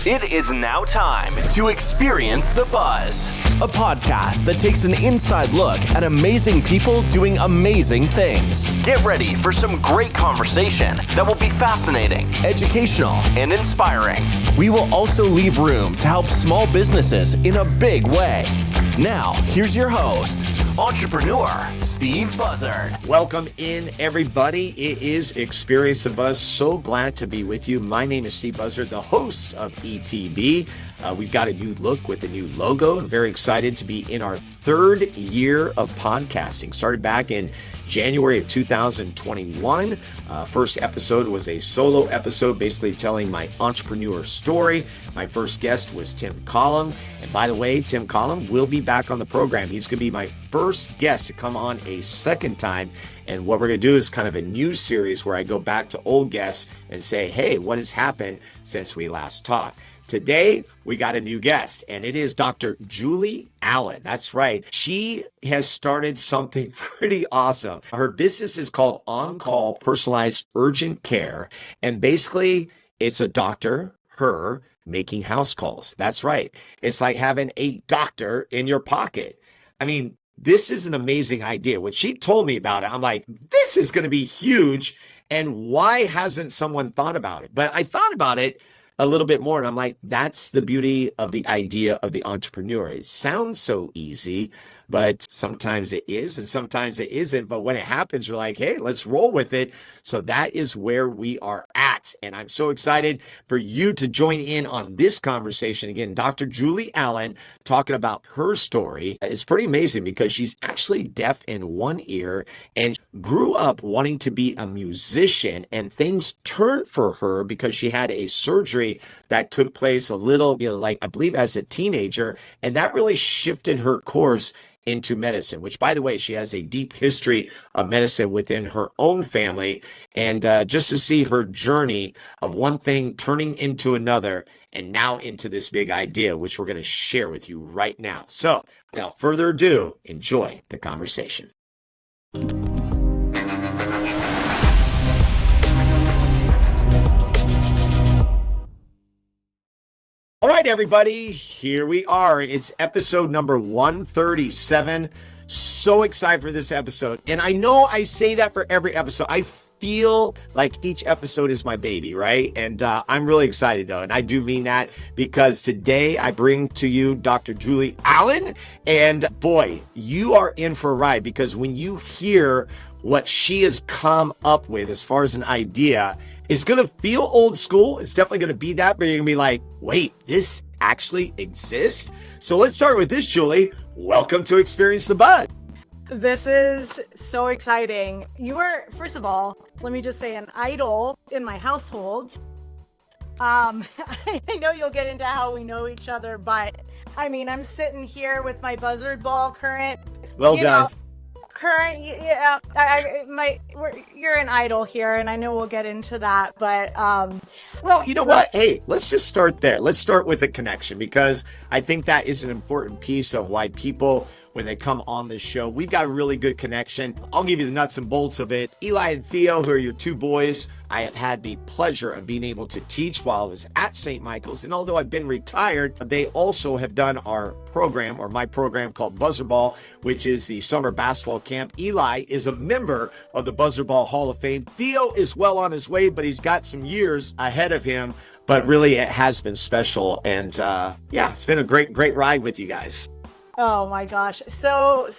It is now time to experience the buzz, a podcast that takes an inside look at amazing people doing amazing things. Get ready for some great conversation that will be fascinating, educational, and inspiring. We will also leave room to help small businesses in a big way. Now, here's your host, entrepreneur Steve Buzzard. Welcome in, everybody. It is Experience the Buzz. So glad to be with you. My name is Steve Buzzard, the host of ETB. We've got a new look with a new logo. I'm very excited to be in our third year of podcasting. Started back in January of 2021. First episode was a solo episode, basically telling my entrepreneur story. My first guest was Tim Collum. And by the way, Tim Collum will be back on the program. He's going to be my first guest to come on a second time. And what we're going to do is kind of a new series where I go back to old guests and say, hey, what has happened since we last talked? Today, we got a new guest, and it is Dr. Julie Allen. That's right. She has started something pretty awesome. Her business is called On Call Personalized Urgent Care, and basically, it's a doctor, her, making house calls. That's right. It's like having a doctor in your pocket. I mean, this is an amazing idea. When she told me about it, I'm like, this is going to be huge, and why hasn't someone thought about it? But I thought about it a little bit more. And I'm like, that's the beauty of the idea of the entrepreneur. It sounds so easy, but sometimes it is and sometimes it isn't. But when it happens, you're like, hey, let's roll with it. So that is where we are at. And I'm so excited for you to join in on this conversation. Again, Dr. Julie Allen talking about her story. It's pretty amazing because she's actually deaf in one ear and grew up wanting to be a musician, and things turned for her because she had a surgery that took place a little, like I believe as a teenager. And that really shifted her course into medicine, which, by the way, she has a deep history of medicine within her own family. And just to see her journey of one thing turning into another and now into this big idea, which we're going to share with you right now. So without further ado, enjoy the conversation. All right, everybody, here we are. It's episode number 137. So excited for this episode. And I know I say that for every episode. I feel like each episode is my baby, right? And I'm really excited, though. And I do mean that because today I bring to you Dr. Julie Allen. And boy, you are in for a ride, because when you hear what she has come up with as far as an idea, it's going to feel old school. It's definitely going to be that, but you're going to be like, wait, this actually exists? So let's start with this, Julie. Welcome to Experience the Buzz. This is so exciting. You are, first of all, let me just say, an idol in my household. I know you'll get into how we know each other, but I mean, I'm sitting here with my BUZZARDBALL current. Well done. You're an idol here, and I know we'll get into that, but well, you know what? Hey, let's just start there. Let's start with the connection, because I think that is an important piece of why people, when they come on this show, we've got a really good connection. I'll give you the nuts and bolts of it. Eli and Theo, who are your two boys, I have had the pleasure of being able to teach while I was at St. Michael's. And although I've been retired, they also have done our program, or my program, called BUZZARDBALL, which is the summer basketball camp. Eli is a member of the BUZZARDBALL Hall of Fame. Theo is well on his way, but he's got some years ahead of him. But really, it has been special. And yeah, it's been a great ride with you guys. Oh my gosh, so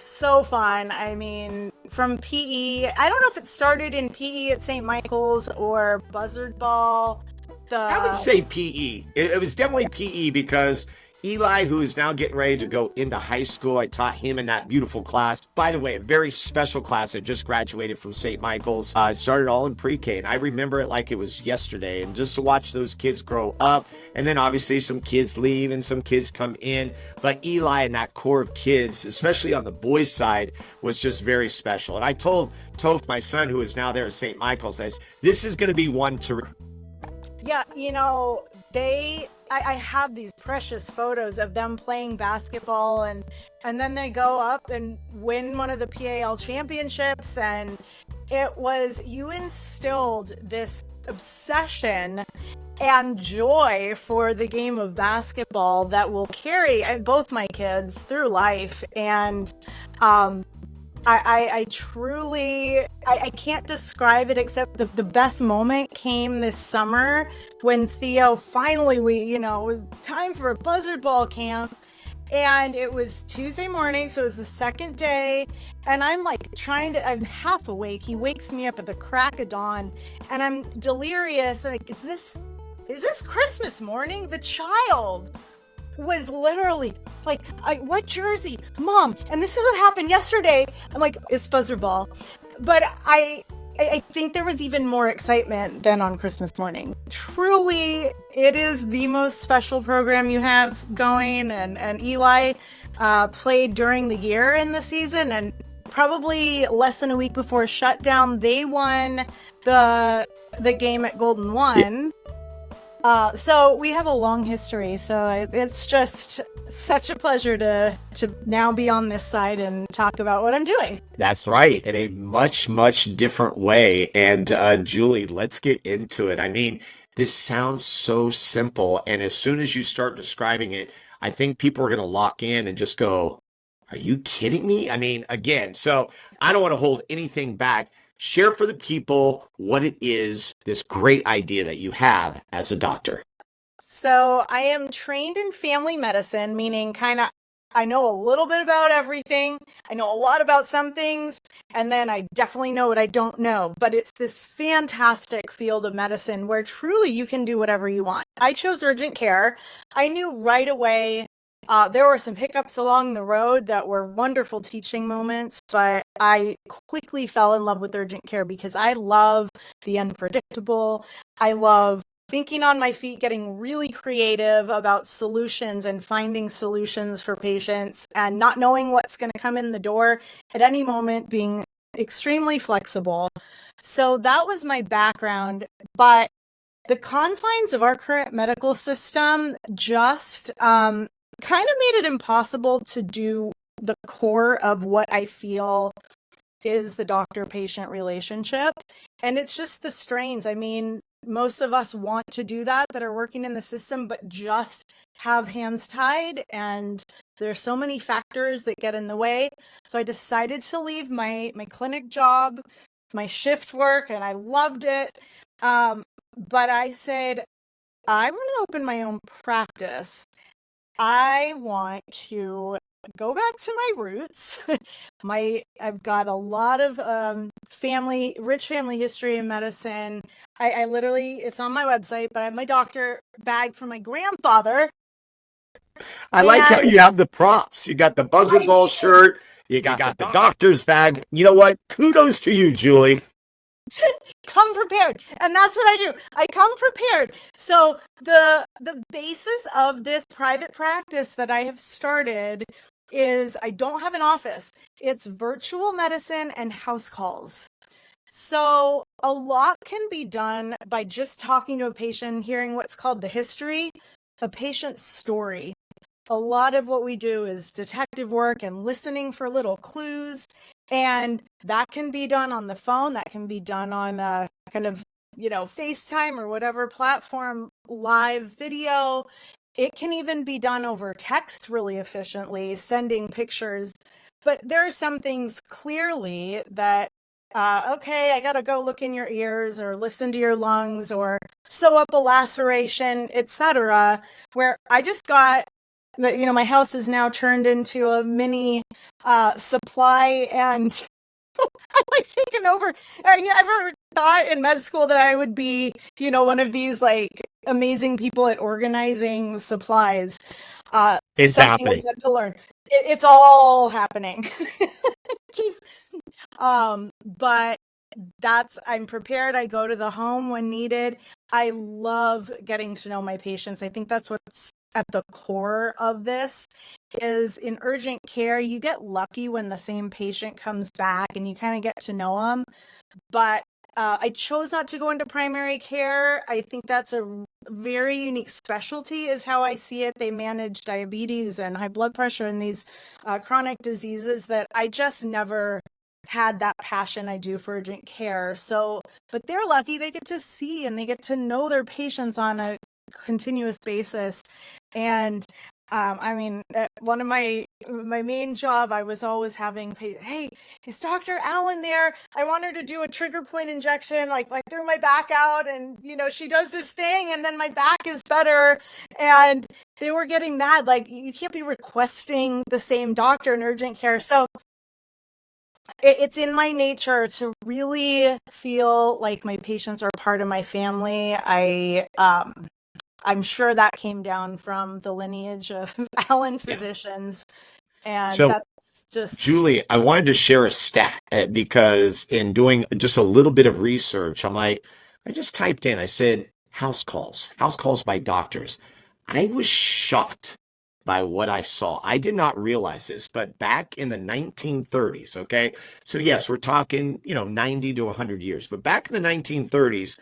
fun. I mean, from PE, I don't know if it started in PE at St. Michael's or BUZZARDBALL. I would say PE. It was definitely PE, because Eli, who is now getting ready to go into high school, I taught him in that beautiful class. By the way, a very special class. I just graduated from St. Michael's. I started all in pre-K, and I remember it like it was yesterday. And just to watch those kids grow up, and then obviously some kids leave and some kids come in. But Eli and that core of kids, especially on the boys' side, was just very special. And I told Toph, my son, who is now there at St. Michael's, I said, this is going to be one to... Yeah, you know, I have these precious photos of them playing basketball, and then they go up and win one of the PAL championships, and it was you instilled this obsession and joy for the game of basketball that will carry both my kids through life. And I truly, I can't describe it, except the best moment came this summer when Theo finally, it was time for a Buzzard Ball camp. And it was Tuesday morning, so it was the second day, and I'm like I'm half awake. He wakes me up at the crack of dawn, and I'm delirious. Like, is this Christmas morning? The child was literally like, what jersey? Mom, and this is what happened yesterday. I'm like, it's Buzzard Ball. But I think there was even more excitement than on Christmas morning. Truly, it is the most special program you have going, and Eli played during the year in the season, and probably less than a week before shutdown, they won the game at Golden One. So we have a long history, so it's just such a pleasure to now be on this side and talk about what I'm doing. That's right, in a much, much different way. And Julie, let's get into it. I mean, this sounds so simple, and as soon as you start describing it, I think people are going to lock in and just go, are you kidding me? I mean, again, so I don't want to hold anything back. Share for the people what it is, this great idea that you have as a doctor. So I am trained in family medicine, meaning I know a little bit about everything. I know a lot about some things, and then I definitely know what I don't know. But it's this fantastic field of medicine where truly you can do whatever you want. I chose urgent care. I knew right away. There were some hiccups along the road that were wonderful teaching moments, but I quickly fell in love with urgent care because I love the unpredictable. I love thinking on my feet, getting really creative about solutions and finding solutions for patients, and not knowing what's going to come in the door at any moment, being extremely flexible. So that was my background, but the confines of our current medical system just kind of made it impossible to do the core of what I feel is the doctor-patient relationship. And it's just the strains. I mean, most of us want to do that are working in the system, but just have hands tied. And there's so many factors that get in the way. So I decided to leave my clinic job, my shift work, and I loved it. But I said, I want to open my own practice. I want to go back to my roots. I've got a lot of rich family history in medicine. I literally, it's on my website, but I have my doctor bag from my grandfather. I like how you have the props. You got the Buzzard Ball shirt. You got the doctor's bag. You know what? Kudos to you, Julie. Come prepared. And that's what I do. I come prepared. So the basis of this private practice that I have started is I don't have an office. It's virtual medicine and house calls. So a lot can be done by just talking to a patient, hearing what's called the history, a patient's story. A lot of what we do is detective work and listening for little clues. And that can be done on the phone. That can be done on kind of, FaceTime or whatever platform, live video. It can even be done over text really efficiently, sending pictures. But there are some things clearly that, okay, I got to go look in your ears or listen to your lungs or sew up a laceration, etc., where I just got my house is now turned into a mini supply, and I'm like taken over. I never thought in med school that I would be, one of these like amazing people at organizing supplies. It's happening. To learn. It's all happening. Jeez. But I'm prepared. I go to the home when needed. I love getting to know my patients. I think that's what's at the core of this is in urgent care, you get lucky when the same patient comes back and you kind of get to know them. But I chose not to go into primary care. I think that's a very unique specialty is how I see it. They manage diabetes and high blood pressure and these chronic diseases that I just never had that passion I do for urgent care. So, but they're lucky they get to see and they get to know their patients on a continuous basis. And I mean, one of my main job, I was always having, hey, is Dr. Allen there? I want her to do a trigger point injection, like through my back out, and she does this thing, and then my back is better. And they were getting mad, like you can't be requesting the same doctor in urgent care. So it's in my nature to really feel like my patients are part of my family. I'm sure that came down from the lineage of Allen physicians. And So, that's just Julie, I wanted to share a stat because in doing just a little bit of research, I just typed in, I said, house calls by doctors. I was shocked by what I saw. I did not realize this, but back in the 1930s, okay? So yes, we're talking, 90 to 100 years, but back in the 1930s,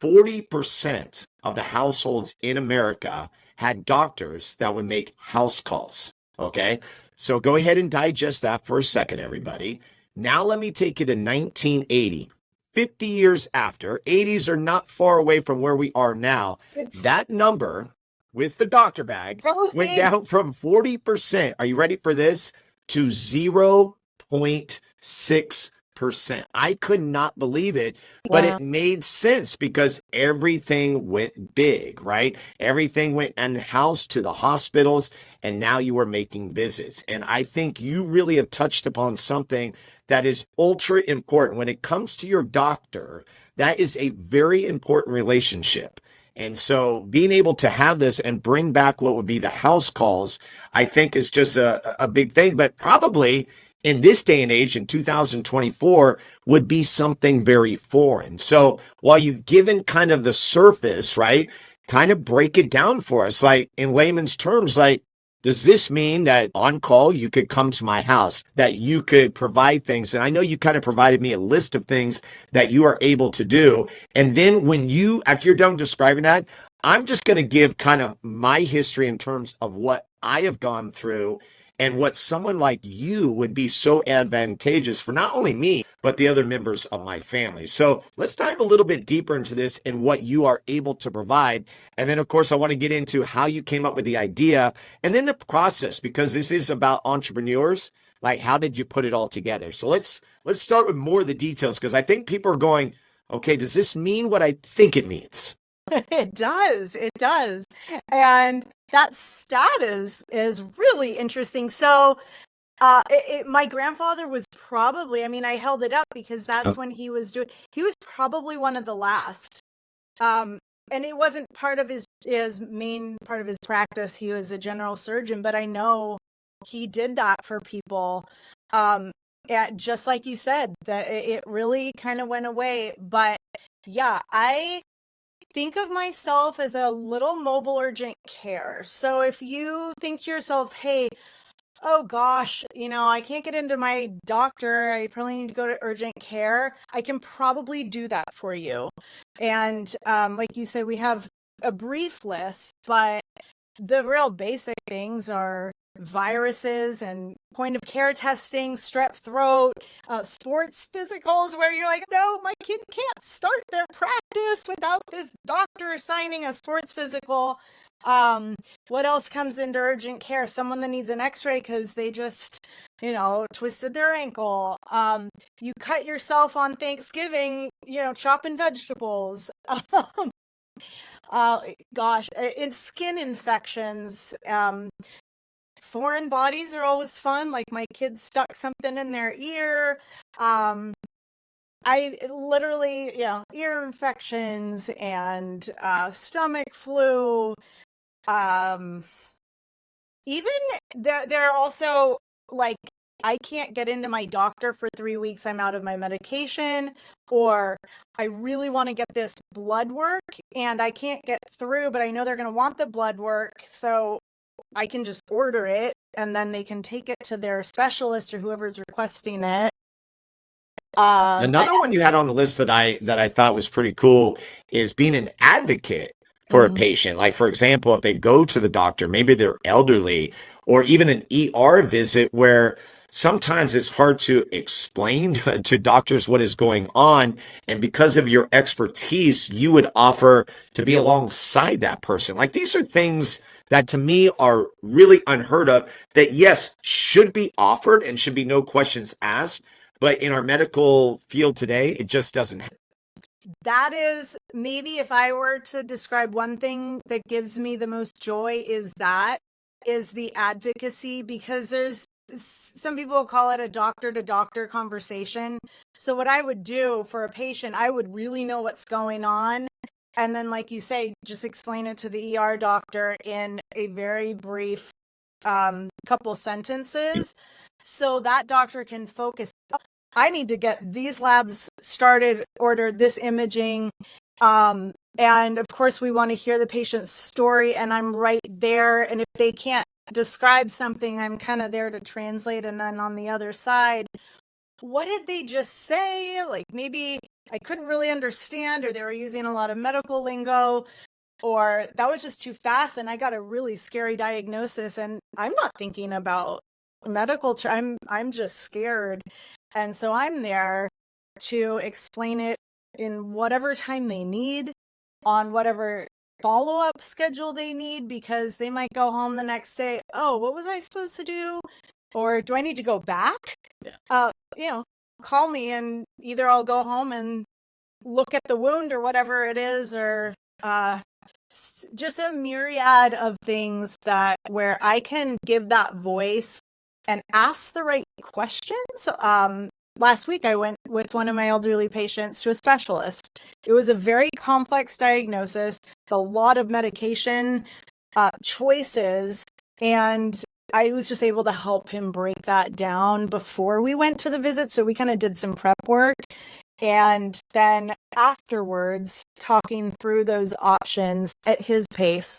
40% of the households in America had doctors that would make house calls. Okay. So go ahead and digest that for a second, everybody. Now let me take you to 1980. 50 years after, 80s are not far away from where we are now. That number with the doctor bag went down from 40%. Are you ready for this? To 0.6%. I could not believe it, but it made sense because everything went big, right? Everything went in-house to the hospitals, and now you are making visits. And I think you really have touched upon something that is ultra important. When it comes to your doctor, that is a very important relationship. And so being able to have this and bring back what would be the house calls, I think is just a big thing, but probably in this day and age, in 2024, would be something very foreign. So while you've given kind of the surface, right, kind of break it down for us, like in layman's terms, like, does this mean that on call, you could come to my house, that you could provide things? And I know you kind of provided me a list of things that you are able to do. And then after you're done describing that, I'm just going to give kind of my history in terms of what I have gone through and what someone like you would be so advantageous for not only me, but the other members of my family. So let's dive a little bit deeper into this and what you are able to provide. And then, of course, I want to get into how you came up with the idea and then the process, because this is about entrepreneurs. Like, how did you put it all together? So let's start with more of the details, because I think people are going, okay, does this mean what I think it means? It does. And that stat is really interesting. So my grandfather was probably, I held it up because that's when he was probably one of the last. And it wasn't part of his main part of his practice. He was a general surgeon, but I know he did that for people. And just like you said, that it really kind of went away. But yeah, I think of myself as a little mobile urgent care. So if you think to yourself, hey, oh gosh, I can't get into my doctor, I probably need to go to urgent care, I can probably do that for you. And like you said, we have a brief list, but the real basic things are viruses and point of care testing, strep throat, sports physicals where you're like, no, my kid can't start their practice without this doctor signing a sports physical. What else comes into urgent care? Someone that needs an x-ray because they just, twisted their ankle. You cut yourself on Thanksgiving, chopping vegetables. Gosh, it's skin infections. Foreign bodies are always fun. Like my kids stuck something in their ear. I literally, ear infections and stomach flu. Even there are also like, I can't get into my doctor for 3 weeks. I'm out of my medication, or I really want to get this blood work and I can't get through, but I know they're going to want the blood work. So I can just order it and then they can take it to their specialist or whoever's requesting it. Another one you had on the list that I thought was pretty cool is being an advocate for a patient. Like, for example, if they go to the doctor, maybe they're elderly, or even an ER visit where sometimes it's hard to explain to doctors what is going on. And because of your expertise, you would offer to be alongside that person. Like, these are things that to me are really unheard of, that yes, should be offered and should be no questions asked. But in our medical field today, it just doesn't happen. That is, maybe if I were to describe one thing that gives me the most joy, is the advocacy, because there's some people call it a doctor to doctor conversation. So what I would do for a patient, I would really know what's going on. And then, like you say, just explain it to the ER doctor in a very brief couple sentences, so that doctor can focus. I need to get these labs started, order this imaging. And of course, we want to hear the patient's story, and I'm right there. And if they can't describe something, I'm kind of there to translate. And then on the other side, what did they just say? Like, maybe I couldn't really understand, or they were using a lot of medical lingo, or that was just too fast and I got a really scary diagnosis and I'm not thinking about medical I'm just scared. And so I'm there to explain it in whatever time they need, on whatever follow-up schedule they need, because they might go home the next day, oh, what was I supposed to do? Or do I need to go back? Call me, and either I'll go home and look at the wound or whatever it is, or just a myriad of things where I can give that voice and ask the right questions. Last week I went with one of my elderly patients to a specialist. It was a very complex diagnosis, a lot of medication choices, and I was just able to help him break that down before we went to the visit. So we kind of did some prep work. And then afterwards, talking through those options at his pace.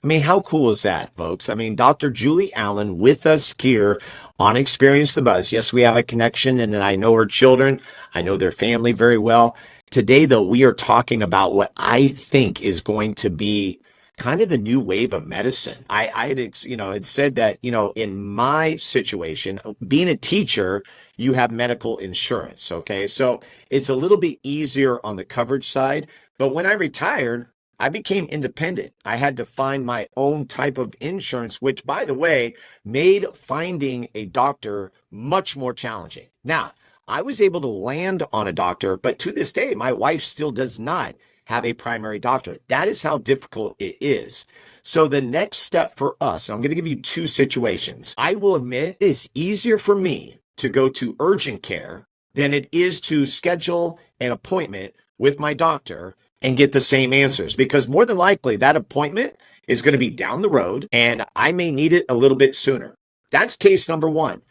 I mean, how cool is that, folks? I mean, Dr. Julie Allen with us here on Experience the Buzz. Yes, we have a connection, and I know her children. I know their family very well. Today, though, we are talking about what I think is going to be kind of the new wave of medicine. I had said that, in my situation, being a teacher, you have medical insurance. Okay. So it's a little bit easier on the coverage side. But when I retired, I became independent. I had to find my own type of insurance, which, by the way, made finding a doctor much more challenging. Now, I was able to land on a doctor, but to this day, my wife still does not have a primary doctor. That is how difficult it is. So the next step for us, I'm going to give you two situations. I will admit it's easier for me to go to urgent care than it is to schedule an appointment with my doctor and get the same answers, because more than likely that appointment is going to be down the road and I may need it a little bit sooner. That's case number one.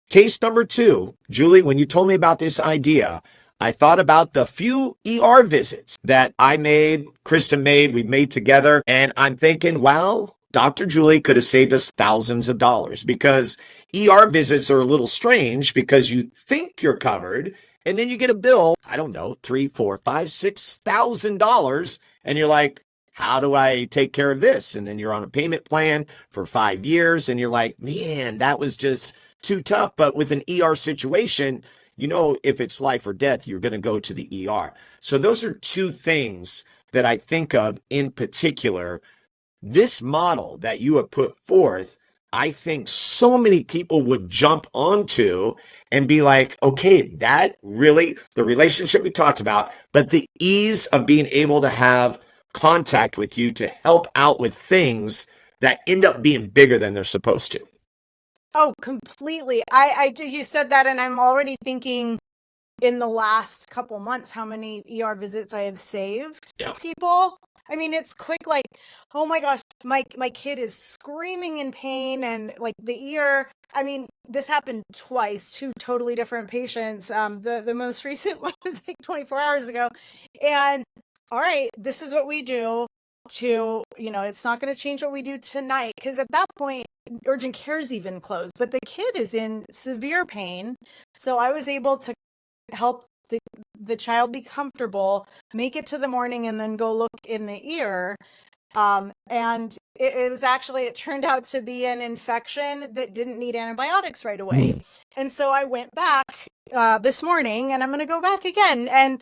Case number two, Julie, when you told me about this idea, I thought about the few ER visits that Kristen made, we've made together. And I'm thinking, wow, Dr. Julie could have saved us thousands of dollars, because ER visits are a little strange because you think you're covered and then you get a bill, I don't know, $3,000, $4,000, $5,000, $6,000. And you're like, how do I take care of this? And then you're on a payment plan for 5 years and you're like, man, that was just too tough. But with an ER situation, if it's life or death, you're going to go to the ER. So those are two things that I think of in particular. This model that you have put forth, I think so many people would jump onto and be like, okay, that really, the relationship we talked about, but the ease of being able to have contact with you to help out with things that end up being bigger than they're supposed to. Oh, completely. You said that, and I'm already thinking in the last couple months how many ER visits I have saved people. I mean, it's quick, like, oh my gosh, my kid is screaming in pain, and like the ear. I mean, this happened twice, two totally different patients. The most recent one was like 24 hours ago. And all right, this is what we do it's not going to change what we do tonight, because at that point, urgent care is even closed, but the kid is in severe pain. So I was able to help the child be comfortable, make it to the morning, and then go look in the ear. And it was actually, it turned out to be an infection that didn't need antibiotics right away. And so I went back this morning, and I'm going to go back again, and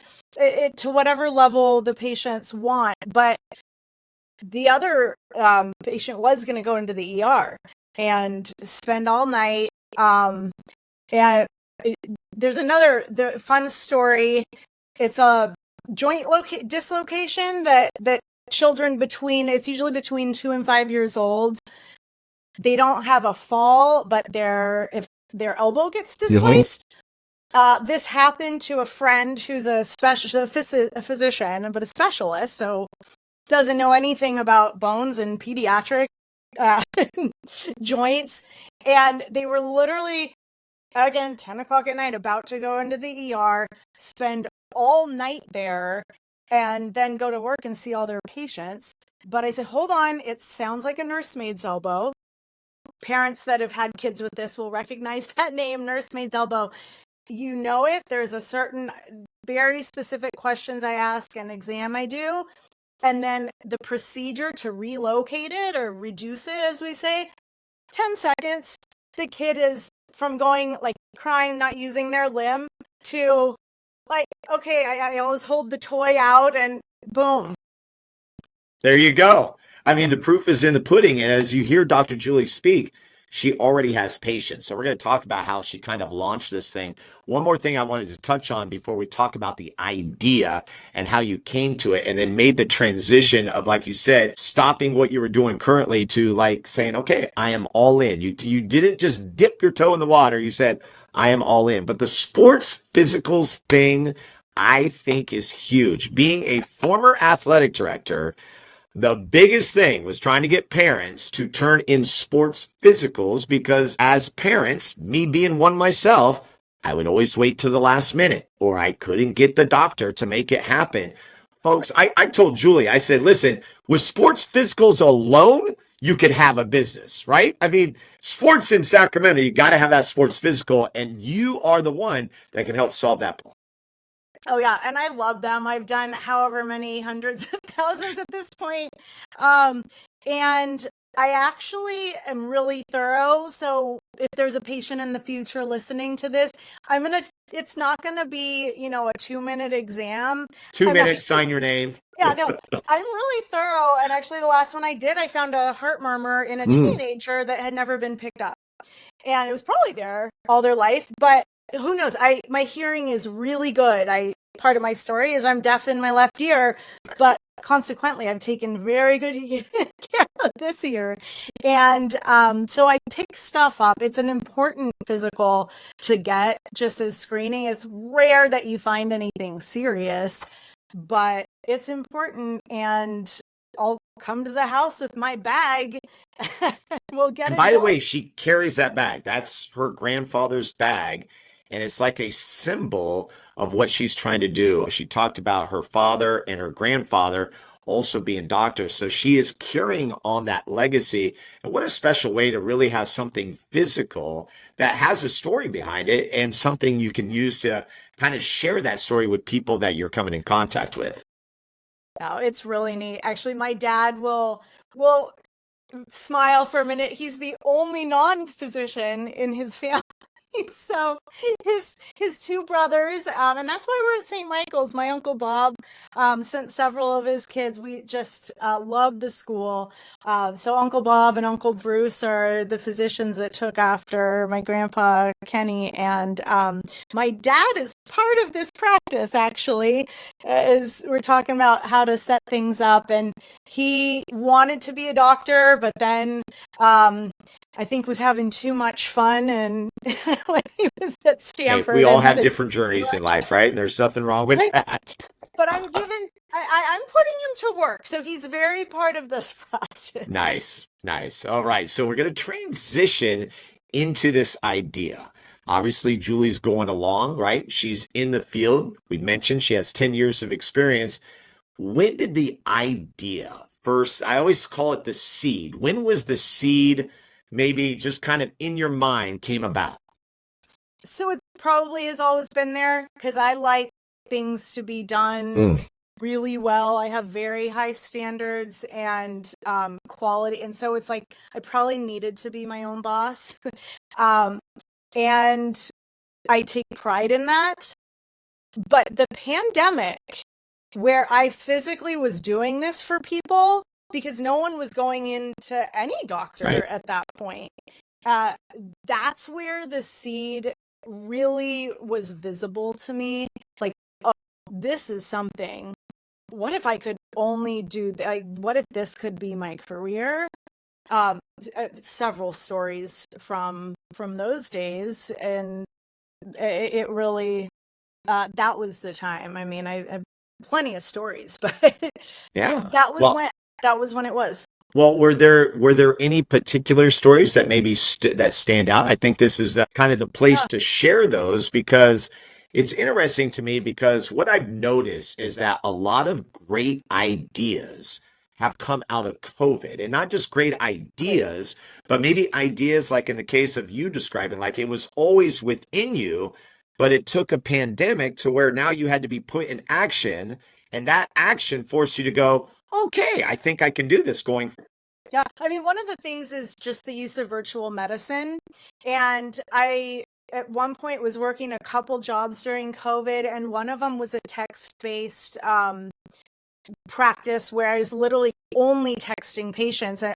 to whatever level the patients want. But the other patient was going to go into the ER and spend all night. And there's another fun story. It's a joint dislocation that children it's usually between 2 and 5 years old. They don't have a fall, but if their elbow gets displaced. This happened to a friend who's a physician, but a specialist, so doesn't know anything about bones and pediatric joints. And they were literally, again, 10 o'clock at night, about to go into the ER, spend all night there, and then go to work and see all their patients. But I said, hold on, it sounds like a nursemaid's elbow. Parents that have had kids with this will recognize that name, nursemaid's elbow. You know it. There's a certain very specific questions I ask and exam I do. And then the procedure to relocate it or reduce it, as we say, 10 seconds. The kid is from going like crying, not using their limb, to like, okay, I always hold the toy out, and boom. There you go. I mean, the proof is in the pudding. And as you hear Dr. Julie speak, she already has patience. So we're going to talk about how she kind of launched this thing. One more thing I wanted to touch on before we talk about the idea and how you came to it and then made the transition of, like you said, stopping what you were doing currently to like saying, okay, I am all in. You didn't just dip your toe in the water. You said, I am all in. But the sports physicals thing, I think, is huge. Being a former athletic director, the biggest thing was trying to get parents to turn in sports physicals, because as parents, me being one myself, I would always wait to the last minute, or I couldn't get the doctor to make it happen. Folks, I told Julie, I said, listen, with sports physicals alone, you could have a business, right? I mean, sports in Sacramento, you got to have that sports physical, and you are the one that can help solve that problem. Oh, yeah. And I love them. I've done however many hundreds of thousands at this point. And I actually am really thorough. So if there's a patient in the future listening to this, it's not going to be, a 2-minute exam. 2 minutes, sign your name. Yeah, no, I'm really thorough. And actually the last one I did, I found a heart murmur in a teenager that had never been picked up. And it was probably there all their life, but who knows? My hearing is really good. Part of my story is I'm deaf in my left ear, but consequently I've taken very good care of this ear. And so I pick stuff up. It's an important physical to get just as screening. It's rare that you find anything serious, but it's important. And I'll come to the house with my bag. We'll get it. By the way, she carries that bag. That's her grandfather's bag. And it's like a symbol of what she's trying to do. She talked about her father and her grandfather also being doctors. So she is carrying on that legacy. And what a special way to really have something physical that has a story behind it and something you can use to kind of share that story with people that you're coming in contact with. Oh, it's really neat. Actually, my dad will smile for a minute. He's the only non-physician in his family. So his two brothers, and that's why we're at St. Michael's. My Uncle Bob sent several of his kids. We just love the school. So Uncle Bob and Uncle Bruce are the physicians that took after my grandpa Kenny, and my dad is part of this practice, actually, as we're talking about how to set things up. And he wanted to be a doctor, but then I think was having too much fun, and when he was at Stanford. Hey, we all have different journeys in life, right? And there's nothing wrong with that. But I'm putting him to work, so he's very part of this process. Nice. All right, so we're going to transition into this idea. Obviously, Julie's going along, right? She's in the field. We mentioned she has 10 years of experience. When did the idea first, I always call it the seed. When was the seed maybe just kind of in your mind came about? So it probably has always been there, because I like things to be done really well. I have very high standards and quality. And so it's like I probably needed to be my own boss. And I take pride in that. But the pandemic, where I physically was doing this for people, because no one was going into any doctor at that point, that's where the seed really was visible to me. Like, oh, this is something. What if I could only do that? What if this could be my career? Several stories from those days, and it really that was the time. I mean, I have plenty of stories, but Yeah. that was when it was. Well, were there any particular stories that maybe that stand out? I think this is kind of the place to share those, because it's interesting to me, because what I've noticed is that a lot of great ideas have come out of COVID, and not just great ideas, but maybe ideas like in the case of you describing, like it was always within you, but it took a pandemic to where now you had to be put in action, and that action forced you to go, okay, I think I can do this going forward. Yeah, I mean, one of the things is just the use of virtual medicine. And I, at one point, was working a couple jobs during COVID, and one of them was a text-based practice where I was literally only texting patients. And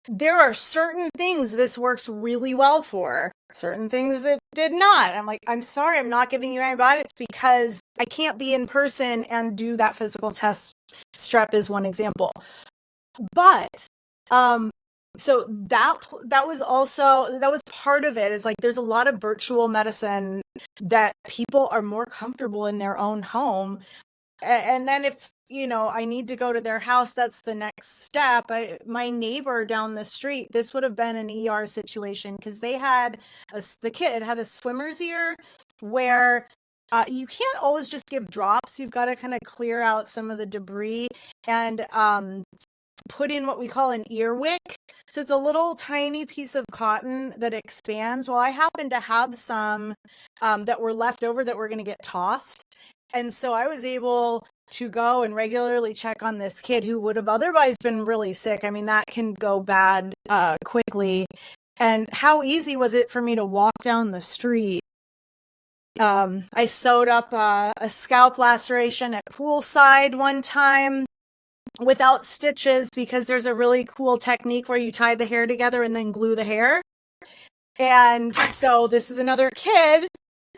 there are certain things this works really well for, certain things that did not. I'm like, I'm sorry, I'm not giving you antibiotics because I can't be in person and do that physical test. Strep is one example. But so that was part of it, is like there's a lot of virtual medicine that people are more comfortable in their own home. And then if, I need to go to their house, that's the next step. My neighbor down the street, this would have been an ER situation, because the kid had a swimmer's ear where you can't always just give drops. You've got to kind of clear out some of the debris and put in what we call an ear wick. So it's a little tiny piece of cotton that expands. Well, I happen to have some that were left over that were going to get tossed. And so I was able to go and regularly check on this kid who would have otherwise been really sick. I mean, that can go bad quickly. And how easy was it for me to walk down the street? I sewed up a scalp laceration at poolside one time without stitches, because there's a really cool technique where you tie the hair together and then glue the hair. And so this is another kid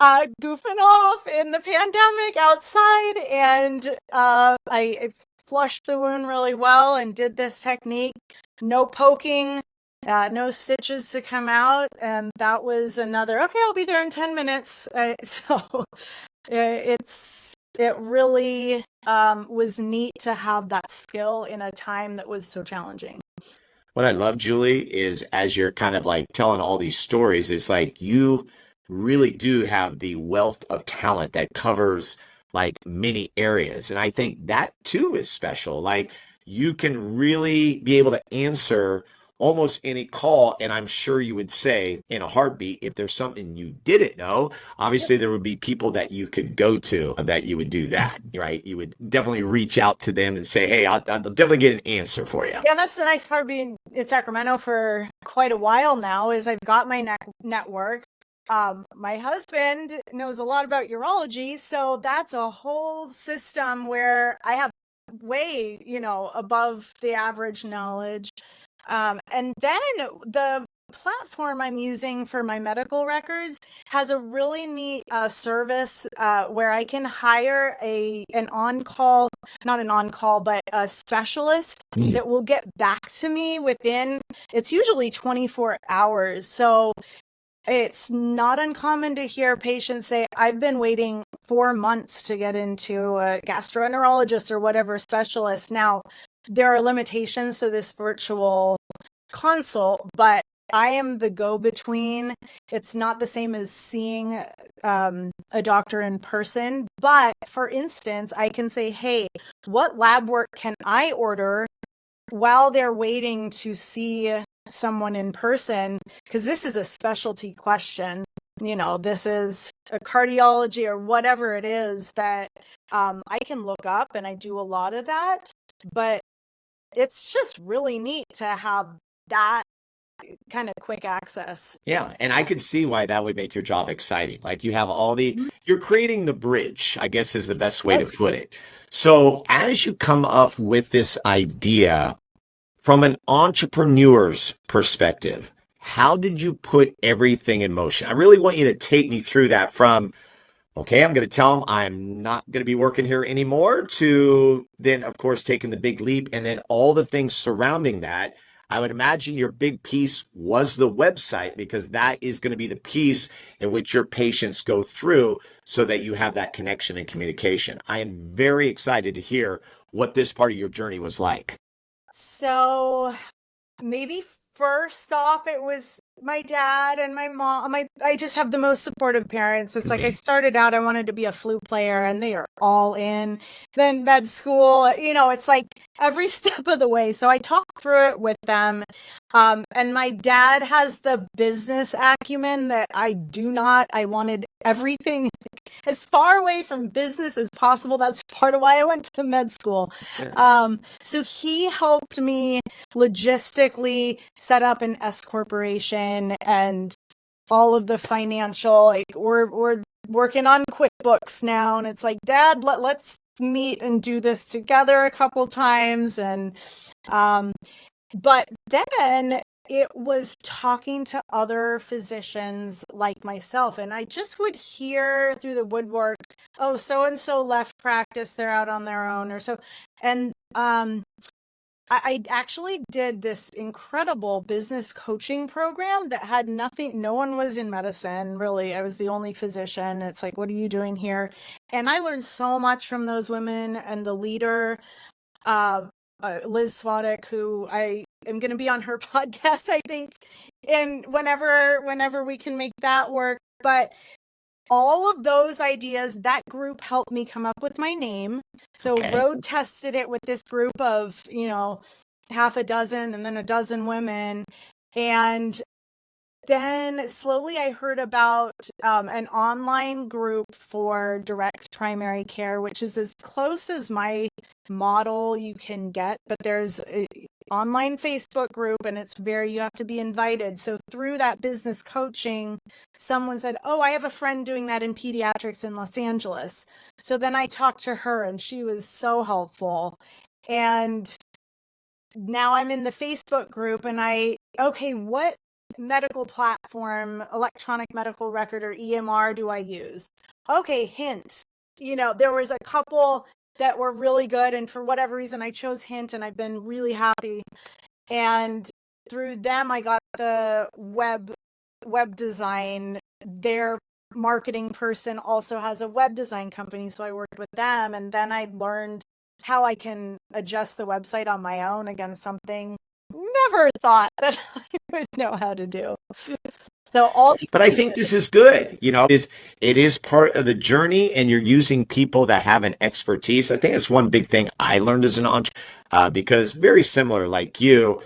goofing off in the pandemic outside, and I flushed the wound really well and did this technique. No poking, no stitches to come out, and that was another, okay, I'll be there in 10 minutes. So it really was neat to have that skill in a time that was so challenging. What I love, Julie, is as you're kind of like telling all these stories, it's like you really do have the wealth of talent that covers like many areas. And I think that too is special. Like you can really be able to answer almost any call. And I'm sure you would say in a heartbeat, if there's something you didn't know, obviously there would be people that you could go to that you would do that, right? You would definitely reach out to them and say, hey, I'll definitely get an answer for you. Yeah, that's the nice part of being in Sacramento for quite a while now, is I've got my network. My husband knows a lot about urology, so that's a whole system where I have way, above the average knowledge. And then the platform I'm using for my medical records has a really neat service where I can hire not an on-call, but a specialist that will get back to me within, it's usually 24 hours. So it's not uncommon to hear patients say, I've been waiting 4 months to get into a gastroenterologist or whatever specialist. Now, there are limitations to this virtual consult, but I am the go-between. It's not the same as seeing a doctor in person. But for instance, I can say, hey, what lab work can I order while they're waiting to see someone in person? Because this is a specialty question. this is a cardiology or whatever it is that I can look up, and I do a lot of that. But it's just really neat to have that kind of quick access. Yeah, and I could see why that would make your job exciting. Like you have you're creating the bridge, I guess is the best way to put it. So as you come up with this idea from an entrepreneur's perspective, how did you put everything in motion? I really want you to take me through that from, okay, I'm going to tell them I'm not going to be working here anymore, to then, of course, taking the big leap and then all the things surrounding that. I would imagine your big piece was the website, because that is going to be the piece in which your patients go through so that you have that connection and communication. I am very excited to hear what this part of your journey was like. So maybe first off, it was my dad and my mom. I just have the most supportive parents. It's like I started out, I wanted to be a flute player, and they are all in. Then med school, it's like every step of the way. So I talked through it with them. And my dad has the business acumen that I do not. I wanted everything as far away from business as possible. That's part of why I went to med school. So he helped me logistically set up an S corporation and all of the financial, like we're working on QuickBooks now, and it's like, Dad, let's meet and do this together a couple times. And but then it was talking to other physicians like myself, and I just would hear through the woodwork, oh, so and so left practice, they're out on their own, or so. And I actually did this incredible business coaching program that had nothing, no one was in medicine, really. I was the only physician. It's like, what are you doing here? And I learned so much from those women, and the leader, Liz Swadek, who I am going to be on her podcast, I think, and whenever we can make that work. But all of those ideas, that group helped me come up with my name. So road tested it with this group of, half a dozen and then a dozen women. And then slowly I heard about an online group for direct primary care, which is as close as my model you can get. But there's an online Facebook group, and you have to be invited. So through that business coaching, someone said, oh, I have a friend doing that in pediatrics in Los Angeles. So then I talked to her, and she was so helpful. And now I'm in the Facebook group, and what medical platform, electronic medical record, or EMR do I use? Okay, Hint. There was a couple that were really good, and for whatever reason I chose Hint, and I've been really happy. And through them I got the web design. Their marketing person also has a web design company, so I worked with them, and then I learned how I can adjust the website on my own. Again, something never thought that I would know how to do. But I think this is good. It is part of the journey, and you're using people that have an expertise. I think that's one big thing I learned as an entrepreneur, because very similar, like you,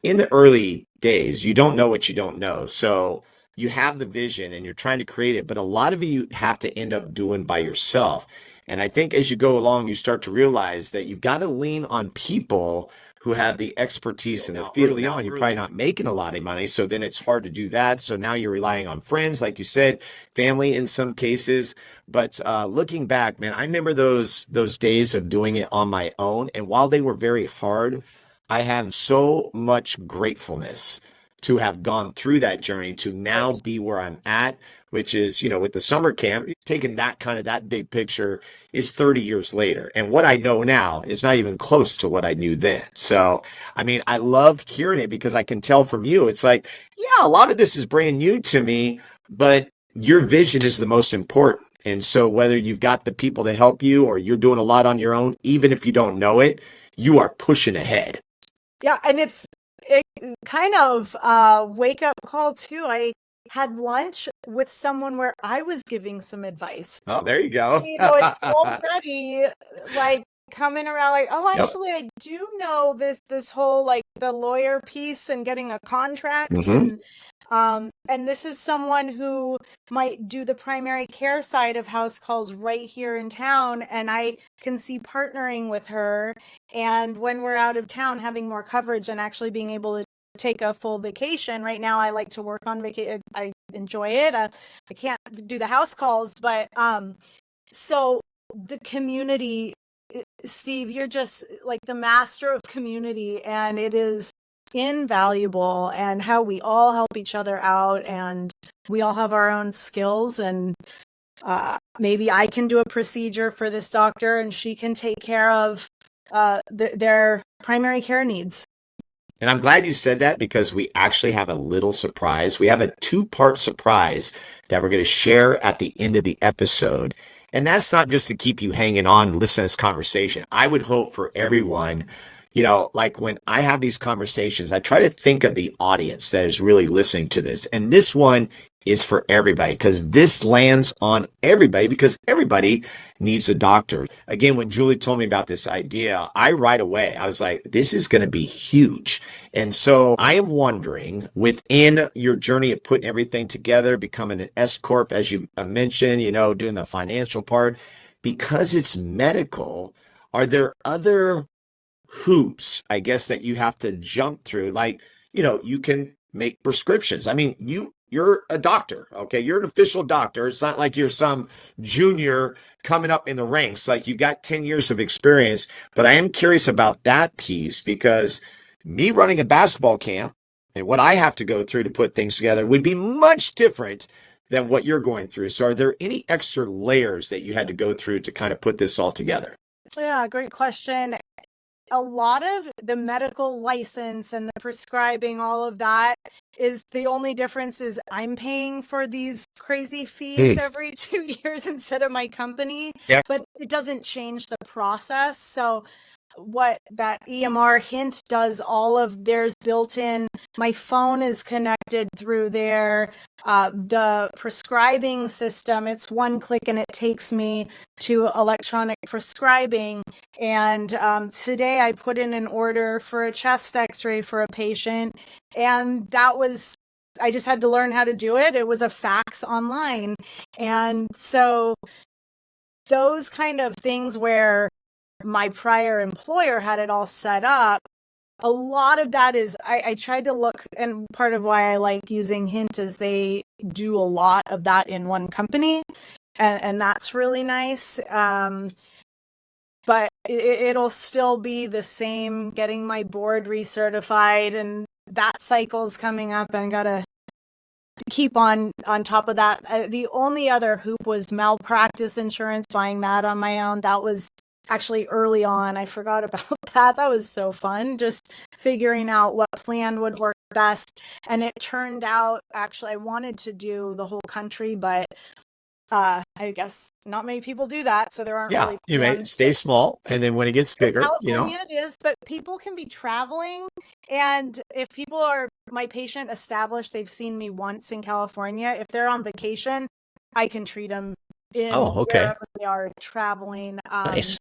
in the early days, you don't know what you don't know. So you have the vision and you're trying to create it, but a lot of it you have to end up doing by yourself. And I think as you go along, you start to realize that you've got to lean on people who have the expertise in the field. Early on, you're probably not making a lot of money, so then it's hard to do that. So now you're relying on friends, like you said, family in some cases. But looking back, man, I remember those days of doing it on my own. And while they were very hard, I have so much gratefulness to have gone through that journey to now be where I'm at, which is, with the summer camp, taking that big picture is 30 years later. And what I know now is not even close to what I knew then. So, I love hearing it, because I can tell from you, it's like, yeah, a lot of this is brand new to me, but your vision is the most important. And so whether you've got the people to help you or you're doing a lot on your own, even if you don't know it, you are pushing ahead. Yeah. And it kind of wake up call too. I had lunch with someone where I was giving some advice. Oh, there you go. It's already like coming around like, oh, Yep. actually, I do know this whole like the lawyer piece and getting a contract, Mhm. and this is someone who might do the primary care side of house calls right here in town, and I can see partnering with her, and when we're out of town, having more coverage and actually being able to take a full vacation. Right now, I like to work on vacation. I enjoy it. I can't do the house calls, but so the community, Steve, you're just like the master of community, and it is invaluable, and how we all help each other out, and we all have our own skills, and maybe I can do a procedure for this doctor and she can take care of their primary care needs. And I'm glad you said that because we actually have a little surprise. We have a two-part surprise that we're going to share at the end of the episode. And that's not just to keep you hanging on and listen to this conversation. I would hope for everyone, like when I have these conversations, I try to think of the audience that is really listening to this. And this one is for everybody because this lands on everybody because everybody needs a doctor. Again, when Julie told me about this idea, I was like, this is going to be huge. And so I am wondering, within your journey of putting everything together, becoming an S Corp, as you mentioned, doing the financial part, because it's medical, are there other hoops, I guess, that you have to jump through? Like, you can make prescriptions. I mean, you're a doctor, okay? You're an official doctor. It's not like you're some junior coming up in the ranks. Like you got 10 years of experience. But I am curious about that piece because me running a basketball camp and what I have to go through to put things together would be much different than what you're going through. So are there any extra layers that you had to go through to kind of put this all together? Yeah, great question. A lot of the medical license and the prescribing, all of that, is the only difference is I'm paying for these crazy fees every 2 years instead of my company. Yeah. But it doesn't change the process. So what that EMR Hint does, all of theirs built in. My phone is connected through there. The prescribing system, it's one click and it takes me to electronic prescribing. And today I put in an order for a chest x-ray for a patient, and I just had to learn how to do it. It was a fax online. And so those kind of things where my prior employer had it all set up, a lot of that is I tried to look, and part of why I like using Hint is they do a lot of that in one company, and that's really nice. But it'll still be the same, getting my board recertified, and that cycle's coming up, and I gotta keep on top of that. The only other hoop was malpractice insurance, buying that on my own. That was actually early on. I forgot about that. That was so fun, just figuring out what plan would work best. And it turned out, actually, I wanted to do the whole country, but I guess not many people do that, so there aren't really you may stay small, and then when it gets bigger, California it is, but people can be traveling, and if people are my patient established, they've seen me once in California, if they're on vacation, I can treat them in wherever they are traveling. Nice.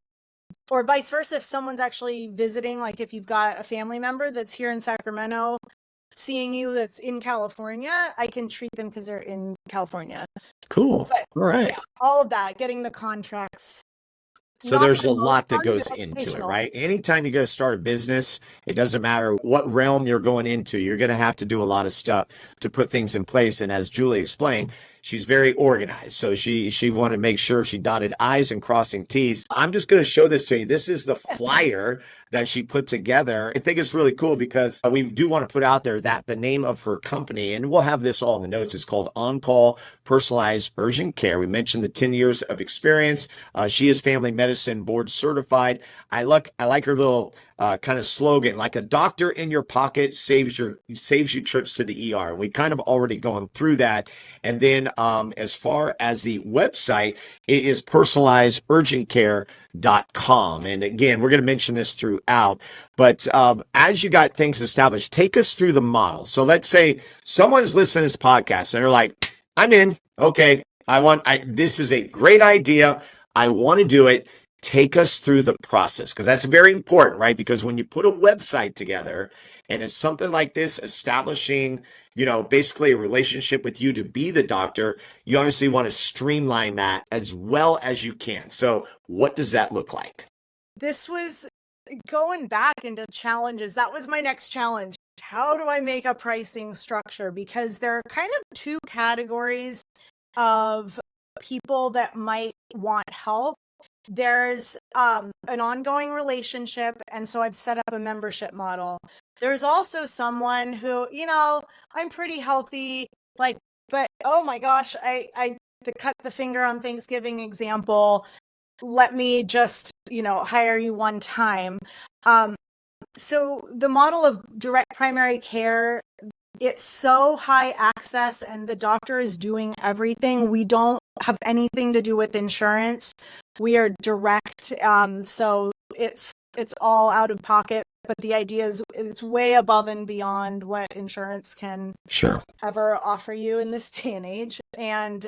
Or vice versa, if someone's actually visiting, like if you've got a family member that's here in Sacramento seeing you that's in California, I can treat them because they're in California. Cool. But, all right. Yeah, all of that, getting the contracts. So there's a lot that goes into it, right? Anytime you go start a business, it doesn't matter what realm you're going into, you're going to have to do a lot of stuff to put things in place. And as Julie explained, she's very organized. So she wanted to make sure she dotted I's and crossing T's. I'm just going to show this to you. This is the flyer that she put together. I think it's really cool because we do want to put out there that the name of her company, and we'll have this all in the notes, is called On Call Personalized Urgent Care. We mentioned the 10 years of experience. She is family medicine board certified. I like her little kind of slogan, like a doctor in your pocket saves you trips to the ER. We kind of already gone through that. And then as far as the website, it is personalizedurgentcare.com. And again, we're going to mention this throughout, but as you got things established, take us through the model. So let's say someone's listening to this podcast and they're like, I'm in. Okay. This is a great idea. I want to do it. Take us through the process, because that's very important, right? Because when you put a website together and it's something like this, establishing, basically a relationship with you to be the doctor, you obviously want to streamline that as well as you can. So what does that look like? This was going back into challenges. That was my next challenge. How do I make a pricing structure? Because there are kind of two categories of people that might want help. There's an ongoing relationship, and so I've set up a membership model. There's also someone who, I'm pretty healthy, but oh my gosh, I cut the finger on Thanksgiving example. Let me just, hire you one time. So the model of direct primary care, it's so high access and the doctor is doing everything. We don't have anything to do with insurance. We are direct. So it's all out of pocket, but the idea is it's way above and beyond what insurance can ever offer you in this day and age. And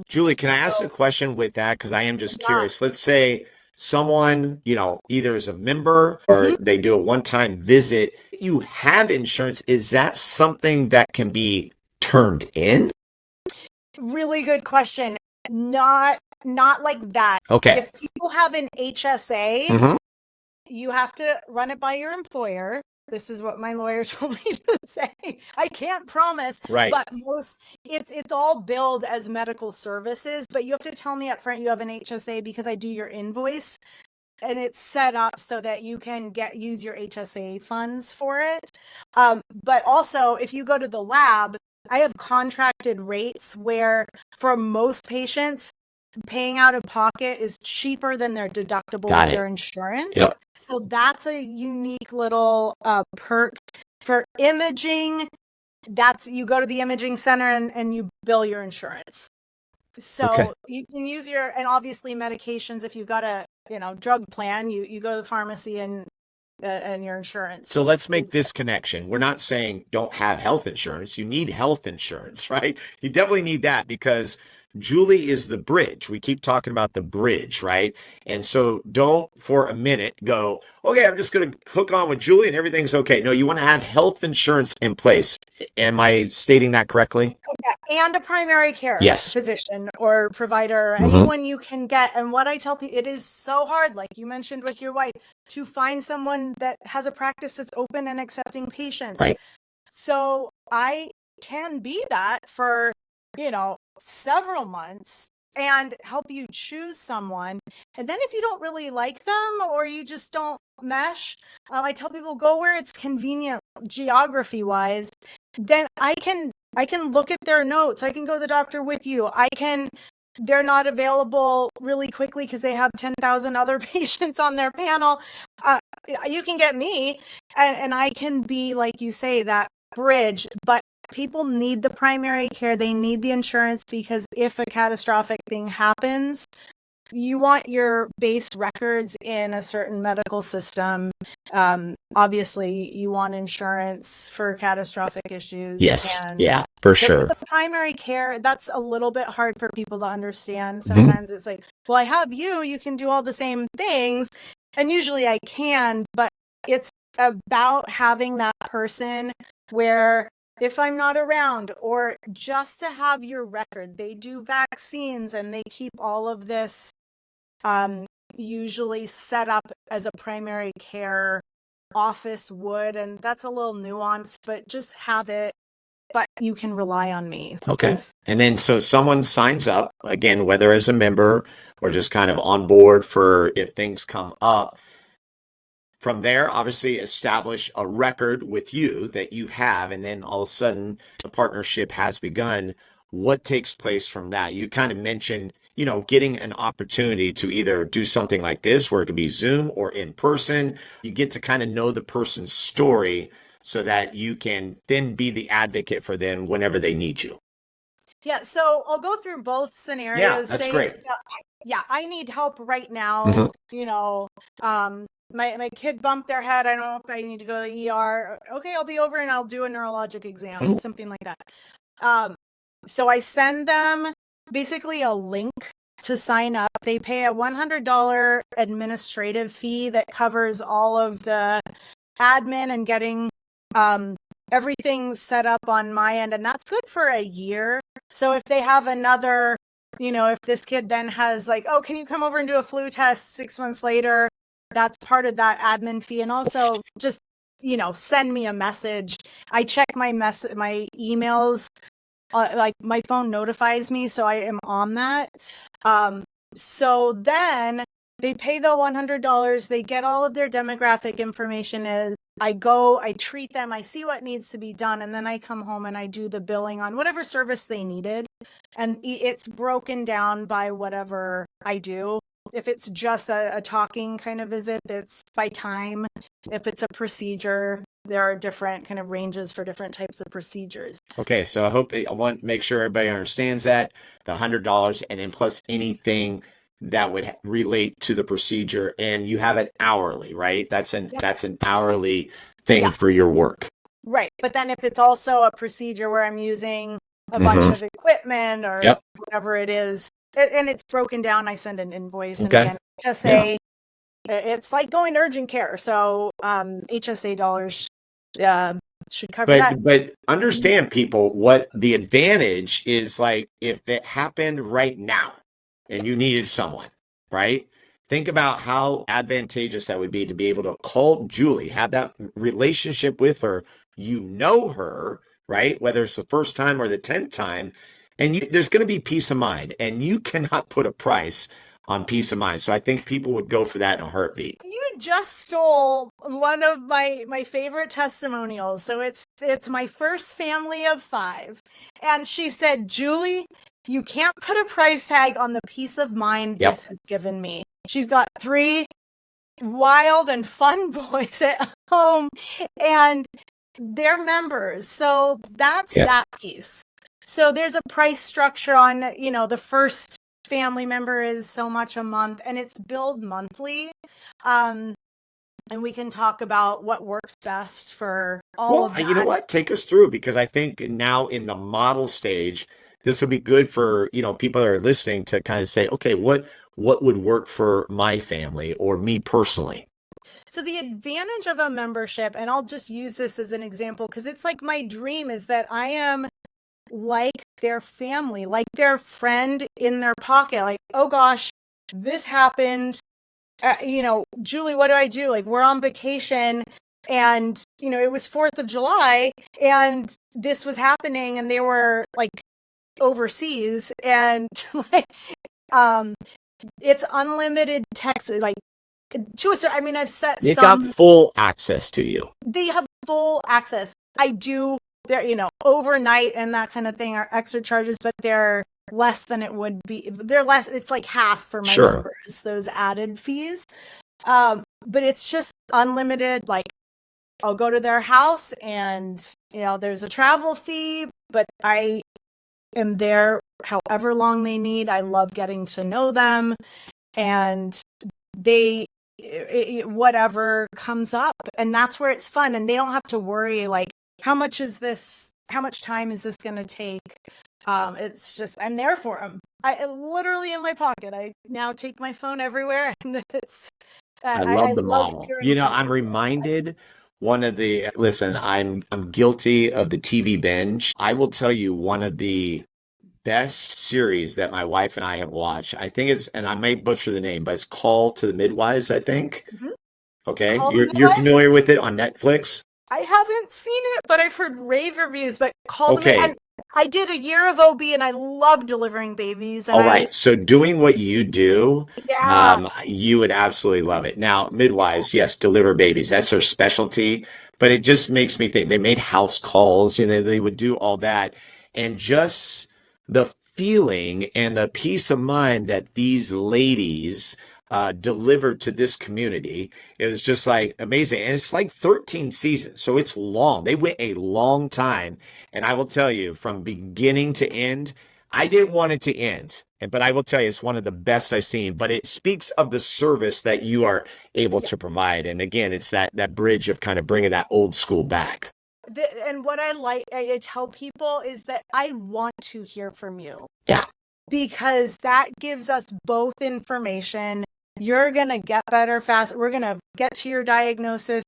Julie, can I ask a question with that? Because I am just curious. Let's say someone, either is a member or they do a one-time visit. You have insurance. Is that something that can be turned in? Really good question. Not like that. Okay. If people have an HSA, you have to run it by your employer. This is what my lawyer told me to say. I can't promise, right? But it's all billed as medical services. But you have to tell me up front you have an HSA because I do your invoice, and it's set up so that you can use your HSA funds for it. But also, if you go to the lab, I have contracted rates where for most patients, paying out of pocket is cheaper than their deductible with their insurance. Yep. So that's a unique little perk. For imaging, you go to the imaging center and you bill your insurance. So you can use and obviously medications, if you've got a drug plan, you go to the pharmacy and your insurance. So let's make this connection. We're not saying don't have health insurance. You need health insurance, right? You definitely need that because Julie is the bridge. We keep talking about the bridge, right? And so don't for a minute go, okay, I'm just going to hook on with Julie and everything's okay. No, you want to have health insurance in place. Am I stating that correctly? Yeah. And a primary care physician or provider, or anyone you can get. And what I tell people, it is so hard, like you mentioned with your wife, to find someone that has a practice that's open and accepting patients. Right. So I can be that for, several months and help you choose someone. And then if you don't really like them or you just don't mesh, I tell people go where it's convenient geography wise. Then I can look at their notes. I can go to the doctor with you. They're not available really quickly because they have 10,000 other patients on their panel. You can get me and I can be, like you say, that bridge. But people need the primary care. They need the insurance because if a catastrophic thing happens, you want your base records in a certain medical system. Obviously, you want insurance for catastrophic issues. Yes. Yeah, for sure. The primary care, that's a little bit hard for people to understand. Sometimes it's like, well, I have you can do all the same things. And usually I can, but it's about having that person where if I'm not around, or just to have your record. They do vaccines and they keep all of this usually set up as a primary care office would, and that's a little nuanced, but just have it, but you can rely on me. Okay. And then so someone signs up, again, whether as a member or just kind of on board for if things come up. From there, obviously establish a record with you that you have, and then all of a sudden the partnership has begun. What takes place from that? You kind of mentioned, getting an opportunity to either do something like this where it could be Zoom or in person. You get to kind of know the person's story so that you can then be the advocate for them whenever they need you. Yeah, so I'll go through both scenarios. Yeah, that's great. I need help right now. My kid bumped their head. I don't know if I need to go to the ER. Okay, I'll be over and I'll do a neurologic exam, something like that. So I send them basically a link to to sign up. They pay a $100 administrative fee that covers all of the admin and getting everything set up on my end. And that's good for a year. So if they have another, if this kid then has like, oh, can you come over and do a flu test 6 months later? That's part of that admin fee. And also just, send me a message. I check my emails. Like my phone notifies me, so I am on that. So then they pay the $100. They get all of their demographic information. I go, I treat them, I see what needs to be done, and then I come home and I do the billing on whatever service they needed. And it's broken down by whatever I do. If it's just a talking kind of visit, it's by time. If it's a procedure, there are different kind of ranges for different types of procedures. Okay, so I want to make sure everybody understands that the $100 and then plus anything that would relate to the procedure, and you have it hourly, right? That's an hourly thing for your work. Right. But then if it's also a procedure where I'm using a bunch of equipment or whatever it is, and it's broken down, I send an invoice. And again, HSA, it's like going to urgent care. So HSA dollars should cover that. But understand, people, what the advantage is. Like if it happened right now and you needed someone, right? Think about how advantageous that would be to be able to call Julie, have that relationship with her, her, right? Whether it's the first time or the 10th time, and there's going to be peace of mind, and you cannot put a price on peace of mind. So I think people would go for that in a heartbeat. You just stole one of my favorite testimonials. So it's my first family of 5. And she said, Julie, you can't put a price tag on the peace of mind this has given me. She's got 3 wild and fun boys at home, and they're members. So that's that piece. So there's a price structure on, the first family member is so much a month, and it's billed monthly. And we can talk about what works best for all of that. You know what? Take us through, because I think now in the model stage, this will be good for, people that are listening to kind of say, okay, what would work for my family or me personally? So the advantage of a membership, and I'll just use this as an example because it's like my dream, is that I am like their family, like their friend in their pocket. Like, oh gosh, this happened. Julie, what do I do? Like, we're on vacation and, it was 4th of July and this was happening and they were like overseas, and it's unlimited text, like I've set They've got full access to you. They have full access. I do there, overnight and that kind of thing are extra charges, but they're less than it would be. They're less. It's like half for my members, those added fees. But it's just unlimited. Like, I'll go to their house and, there's a travel fee, but I am there however long they need. I love getting to know them, and whatever comes up, and that's where it's fun, and they don't have to worry like, how much time is this going to take? It's just, I'm there for them. I literally in my pocket. I now take my phone everywhere, and I love the model. I'm reminded I'm guilty of the TV binge. I will tell you, one of the best series that my wife and I have watched, I think it's, and I may butcher the name, but it's Call to the Midwives, I think. Mm-hmm. Okay. You're familiar with it on Netflix? I haven't seen it, but I've heard rave reviews. But I did a year of OB, and I love delivering babies. And all right. So doing what you do, you would absolutely love it. Now, midwives, yes, deliver babies. That's their specialty. But it just makes me think they made house calls. They would do all that. And just the feeling and the peace of mind that these ladies delivered to this community, it was just like amazing. And it's like 13 seasons, so it's long. They went a long time, and I will tell you, from beginning to end, I didn't want it to end, but I will tell you, it's one of the best I've seen. But it speaks of the service that you are able to provide, and again, it's that bridge of kind of bringing that old school back. And what I tell people is that I want to hear from you. Yeah. because that gives us both information. You're going to get better fast. We're going to get to your diagnosis.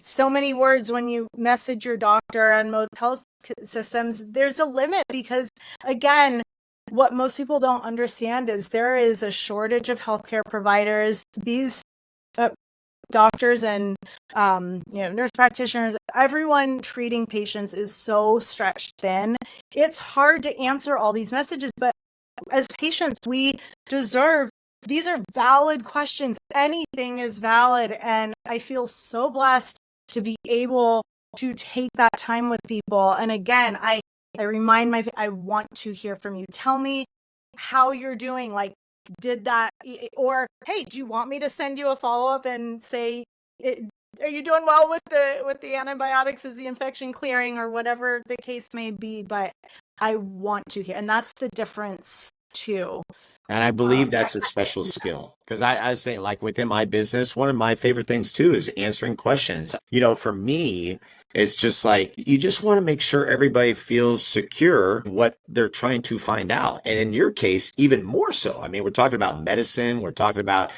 So many words when you message your doctor on most health systems, there's a limit because, again, what most people don't understand is there is a shortage of healthcare providers. These doctors and nurse practitioners, everyone treating patients is so stretched thin. It's hard to answer all these messages, but as patients, we deserve, these are valid questions. Anything is valid. And I feel so blessed to be able to take that time with people. And again, I I want to hear from you. Tell me how you're doing. Like, did that, or hey, do you want me to send you a follow-up and say, are you doing well with the antibiotics? Is the infection clearing, or whatever the case may be? But I want to hear, and that's the difference too. And I believe that's a special skill, because I was saying, like within my business, one of my favorite things too is answering questions. For me, it's just like you just want to make sure everybody feels secure in what they're trying to find out. And in your case, even more so. I mean, we're talking about medicine, we're talking about,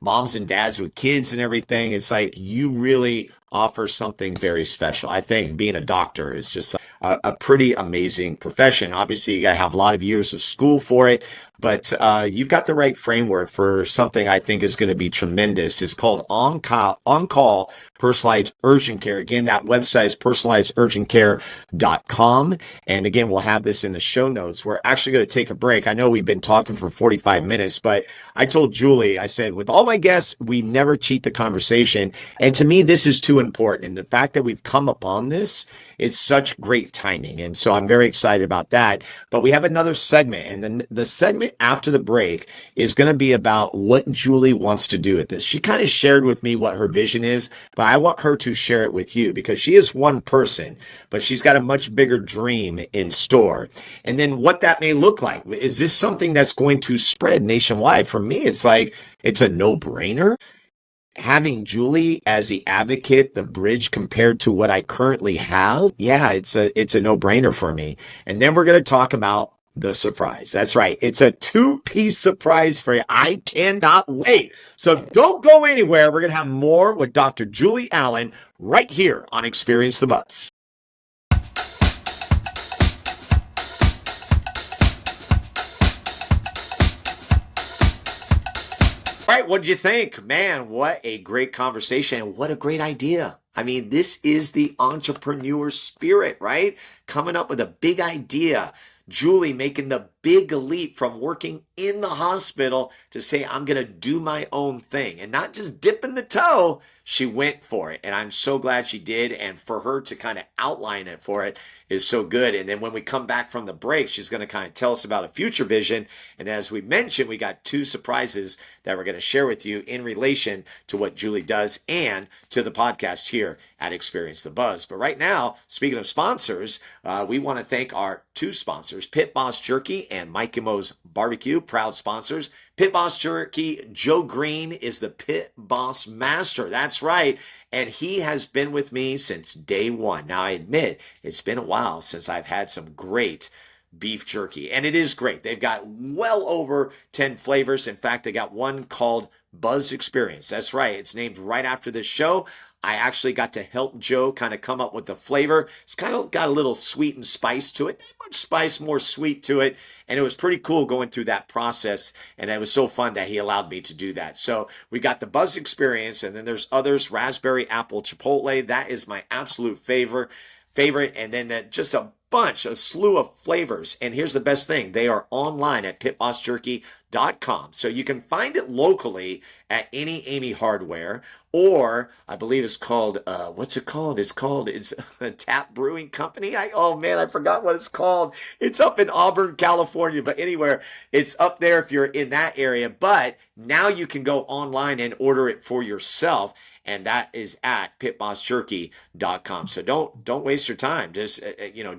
moms and dads with kids and everything. It's like you really offer something very special. I think being a doctor is just a pretty amazing profession. Obviously, you got to have a lot of years of school for it, but you've got the right framework for something I think is going to be tremendous. It's called On-Call Personalized Urgent Care. Again, that website is personalizedurgentcare.com. And again, we'll have this in the show notes. We're actually going to take a break. I know we've been talking for 45 minutes, but I told Julie, I said, with all my guests, we never cheat the conversation. And to me, this is too important. And the fact that we've come upon this, it's such great timing. And so I'm very excited about that. But we have another segment. And then the segment after the break is going to be about what Julie wants to do with this. She kind of shared with me what her vision is, but I want her to share it with you, because she is one person, but she's got a much bigger dream in store. And then what that may look like. Is this something that's going to spread nationwide? For me, it's like, it's a no-brainer. Having Julie as the advocate, the bridge compared to what I currently have, yeah, it's a no-brainer for me. And then we're going to talk about the surprise. That's right. It's a 2-piece surprise for you. I cannot wait. So don't go anywhere. We're going to have more with Dr. Julie Allen right here on Experience the Buzz. All right, what did you think? Man, what a great conversation and what a great idea. I mean, this is the entrepreneur spirit, right? Coming up with a big idea. Julie making the big leap from working in the hospital to say, I'm going to do my own thing, and not just dipping the toe. She went for it, and I'm so glad she did. And for her to kind of outline it for it is so good. And then when we come back from the break, she's going to kind of tell us about a future vision. And as we mentioned, we got 2 surprises that we're going to share with you in relation to what Julie does and to the podcast here at Experience the Buzz. But right now, speaking of sponsors, we want to thank our 2 sponsors, Pit Boss Jerky and MIKIMOS Barbecue, proud sponsors. Pit Boss Jerky, Joe Green is the Pit Boss Master. That's right. And he has been with me since day one. Now, I admit it's been a while since I've had some great beef jerky, and it is great. They've got well over 10 flavors. In fact, they got one called Buzz Experience. That's right. It's named right after this show. I actually got to help Joe kind of come up with the flavor. It's kind of got a little sweet and spice to it. Not much spice, more sweet to it. And it was pretty cool going through that process. And it was so fun that he allowed me to do that. So we got the Buzz Experience, and then there's others, raspberry apple chipotle. That is my absolute favorite. And then just a slew of flavors. And here's the best thing. They are online at pitbossjerky.com. So you can find it locally at any Amy Hardware, or I believe it's called, what's it called? It's a Tap Brewing Company. I forgot what it's called. It's up in Auburn, California, but anywhere, it's up there if you're in that area. But now you can go online and order it for yourself. And that is at pitbossjerky.com. So don't waste your time. Just,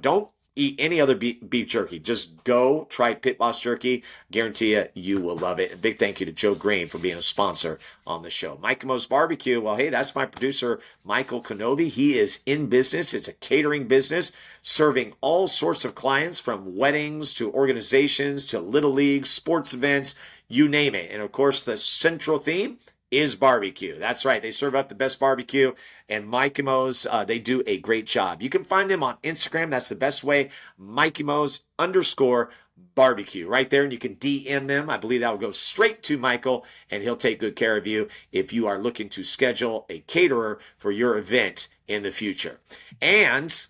don't eat any other beef jerky. Just go try Pit Boss Jerky. Guarantee you will love it. And big thank you to Joe Green for being a sponsor on the show. MIKIMOS Barbecue. Well, hey, that's my producer, Michael Kenobi. He is in business. It's a catering business serving all sorts of clients, from weddings to organizations to little leagues, sports events, you name it. And of course, the central theme is barbecue. That's right. They serve up the best barbecue, and MIKIMOS, they do a great job. You can find them on Instagram. That's the best way. MIKIMOS_barbecue right there. And you can DM them. I believe that will go straight to Michael, and he'll take good care of you if you are looking to schedule a caterer for your event in the future. And,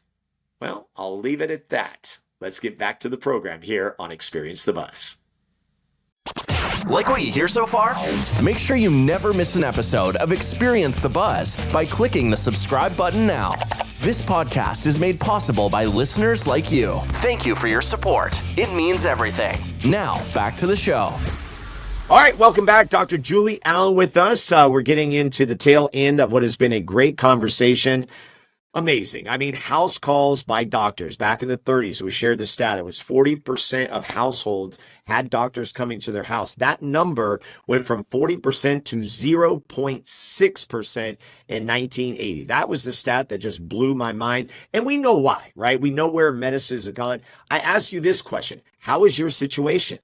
well, I'll leave it at that. Let's get back to the program here on Experience the Buzz. Like what you hear so far? Make sure you never miss an episode of Experience the Buzz by clicking the subscribe button now. This podcast is made possible by listeners like you. Thank you for your support. It means everything. Now, back to the show. All right, welcome back. Dr. Julie Allen with us. We're getting into the tail end of what has been a great conversation. Amazing. I mean, house calls by doctors. Back in the 30s, we shared the stat. It was 40% of households had doctors coming to their house. That number went from 40% to 0.6% in 1980. That was the stat that just blew my mind. And we know why, right? We know where medicines have gone. I ask you this question. How is your situation?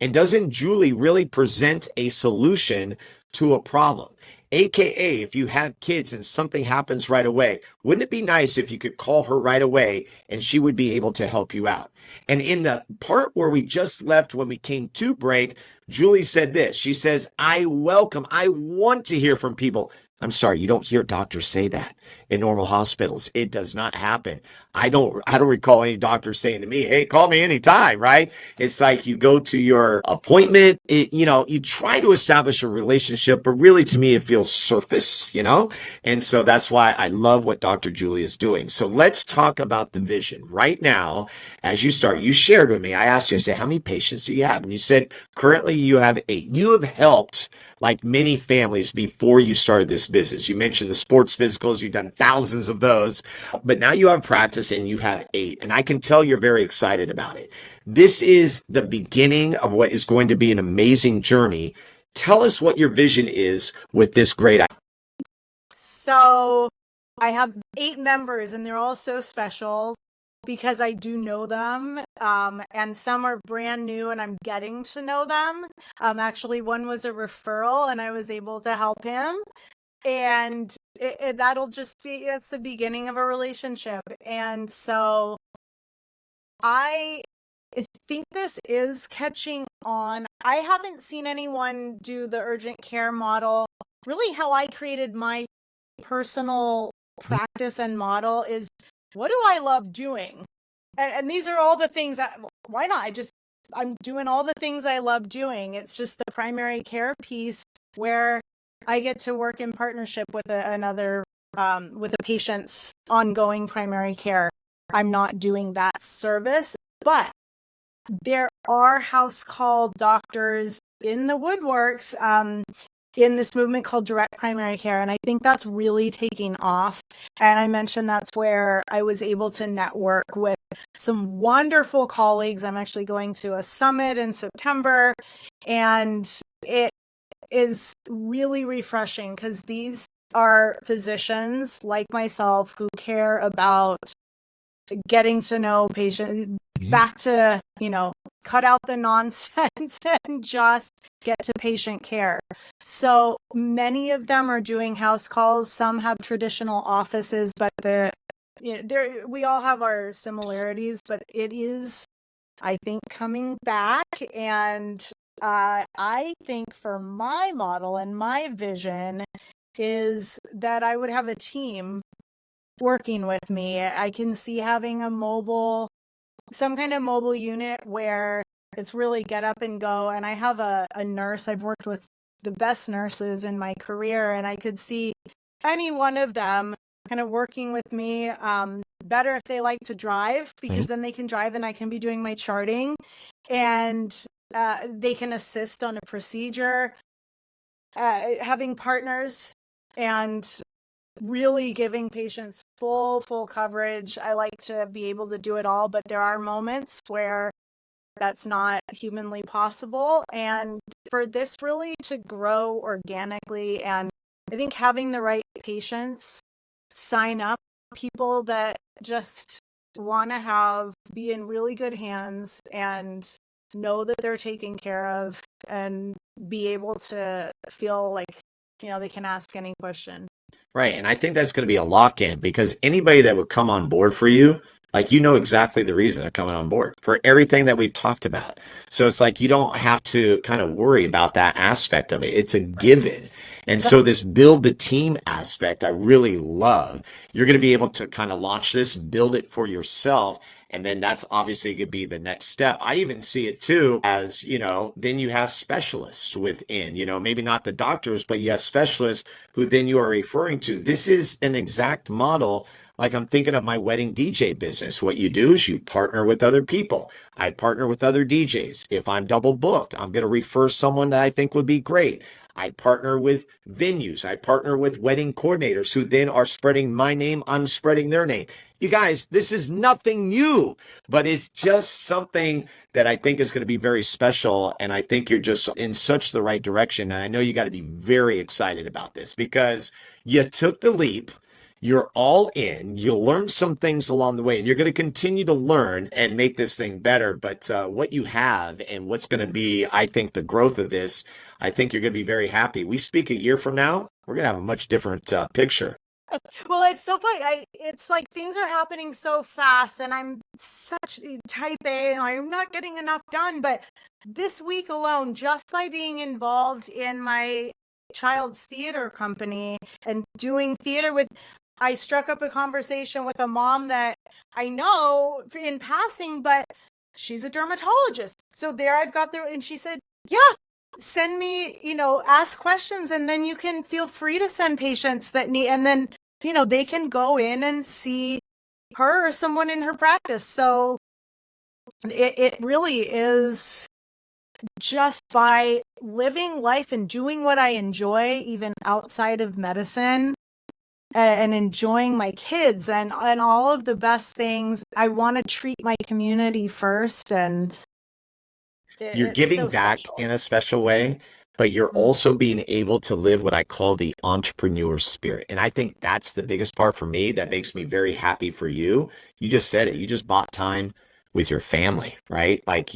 And doesn't Julie really present a solution to a problem? AKA, if you have kids and something happens right away, wouldn't it be nice if you could call her right away and she would be able to help you out? And in the part where we just left when we came to break, Julie said this. She says, I want to hear from people. I'm sorry, you don't hear doctors say that in normal hospitals. It does not happen. I don't recall any doctor saying to me, hey, call me anytime, right? It's like you go to your appointment, you try to establish a relationship, but really to me, it feels surface, And so that's why I love what Dr. Julie is doing. So let's talk about the vision right now. As you start, you shared with me, I asked you, I said, how many patients do you have? And you said, currently you have 8. You have helped like many families before you started this business. You mentioned the sports physicals. You've done thousands of those, but now you have practice and you have 8. And I can tell you're very excited about it. This is the beginning of what is going to be an amazing journey. Tell us what your vision is with this great idea. So I have 8 members, and they're all so special because I do know them, and some are brand new and I'm getting to know them. Actually, one was a referral and I was able to help him, and that'll just be, it's the beginning of a relationship. And so I think this is catching on. I haven't seen anyone do the urgent care model. Really, how I created my personal practice and model is, what do I love doing? And these are all the things that, why not? I'm doing all the things I love doing. It's just the primary care piece where I get to work in partnership with another, with a patient's ongoing primary care. I'm not doing that service, but there are house call doctors in the woodworks, in this movement called direct primary care. And I think that's really taking off. And I mentioned that's where I was able to network with some wonderful colleagues. I'm actually going to a summit in September, and it is really refreshing because these are physicians like myself who care about getting to know patients, back to, cut out the nonsense and just get to patient care. So many of them are doing house calls. Some have traditional offices, but we all have our similarities, but it is, I think, coming back. And I think for my model and my vision is that I would have a team working with me. I can see having some kind of mobile unit where it's really get up and go. And I have a nurse. I've worked with the best nurses in my career, and I could see any one of them kind of working with me. Better if they like to drive, because then they can drive and I can be doing my charting, and they can assist on a procedure. Having partners and really giving patients full coverage. I like to be able to do it all, but there are moments where that's not humanly possible. And for this really to grow organically, and I think having the right patients sign up, people that just want to be in really good hands and know that they're taken care of and be able to feel like, they can ask any question. Right. And I think that's going to be a lock-in because anybody that would come on board for you, like exactly the reason they're coming on board for everything that we've talked about. So it's like you don't have to kind of worry about that aspect of it. It's a given. And so this build the team aspect, I really love. You're going to be able to kind of launch this, build it for yourself. And then that's obviously going to be the next step. I even see it too as, then you have specialists within, maybe not the doctors, but you have specialists who then you are referring to. This is an exact model. Like I'm thinking of my wedding DJ business. What you do is you partner with other people. I partner with other DJs. If I'm double booked, I'm going to refer someone that I think would be great. I partner with venues. I partner with wedding coordinators who then are spreading my name. I'm spreading their name. You guys, this is nothing new, but it's just something that I think is going to be very special. And I think you're just in such the right direction. And I know you got to be very excited about this because you took the leap. You're all in. You'll learn some things along the way, and you're going to continue to learn and make this thing better. But what you have and what's going to be, I think, the growth of this, I think you're going to be very happy. We speak a year from now, we're going to have a much different picture. Well, it's so funny. It's like things are happening so fast, and I'm such type A, and I'm not getting enough done. But this week alone, just by being involved in my child's theater company and doing theater I struck up a conversation with a mom that I know in passing, but she's a dermatologist. So there I've got there, and she said, yeah, send me, ask questions, and then you can feel free to send patients that need, and then, they can go in and see her or someone in her practice. So it really is just by living life and doing what I enjoy, even outside of medicine, and enjoying my kids and all of the best things. I want to treat my community first, and you're giving so back special. In a special way, but you're also being able to live what I call the entrepreneur spirit. And I think that's the biggest part for me that makes me very happy for you. You just said it. You just bought time with your family, right? Like,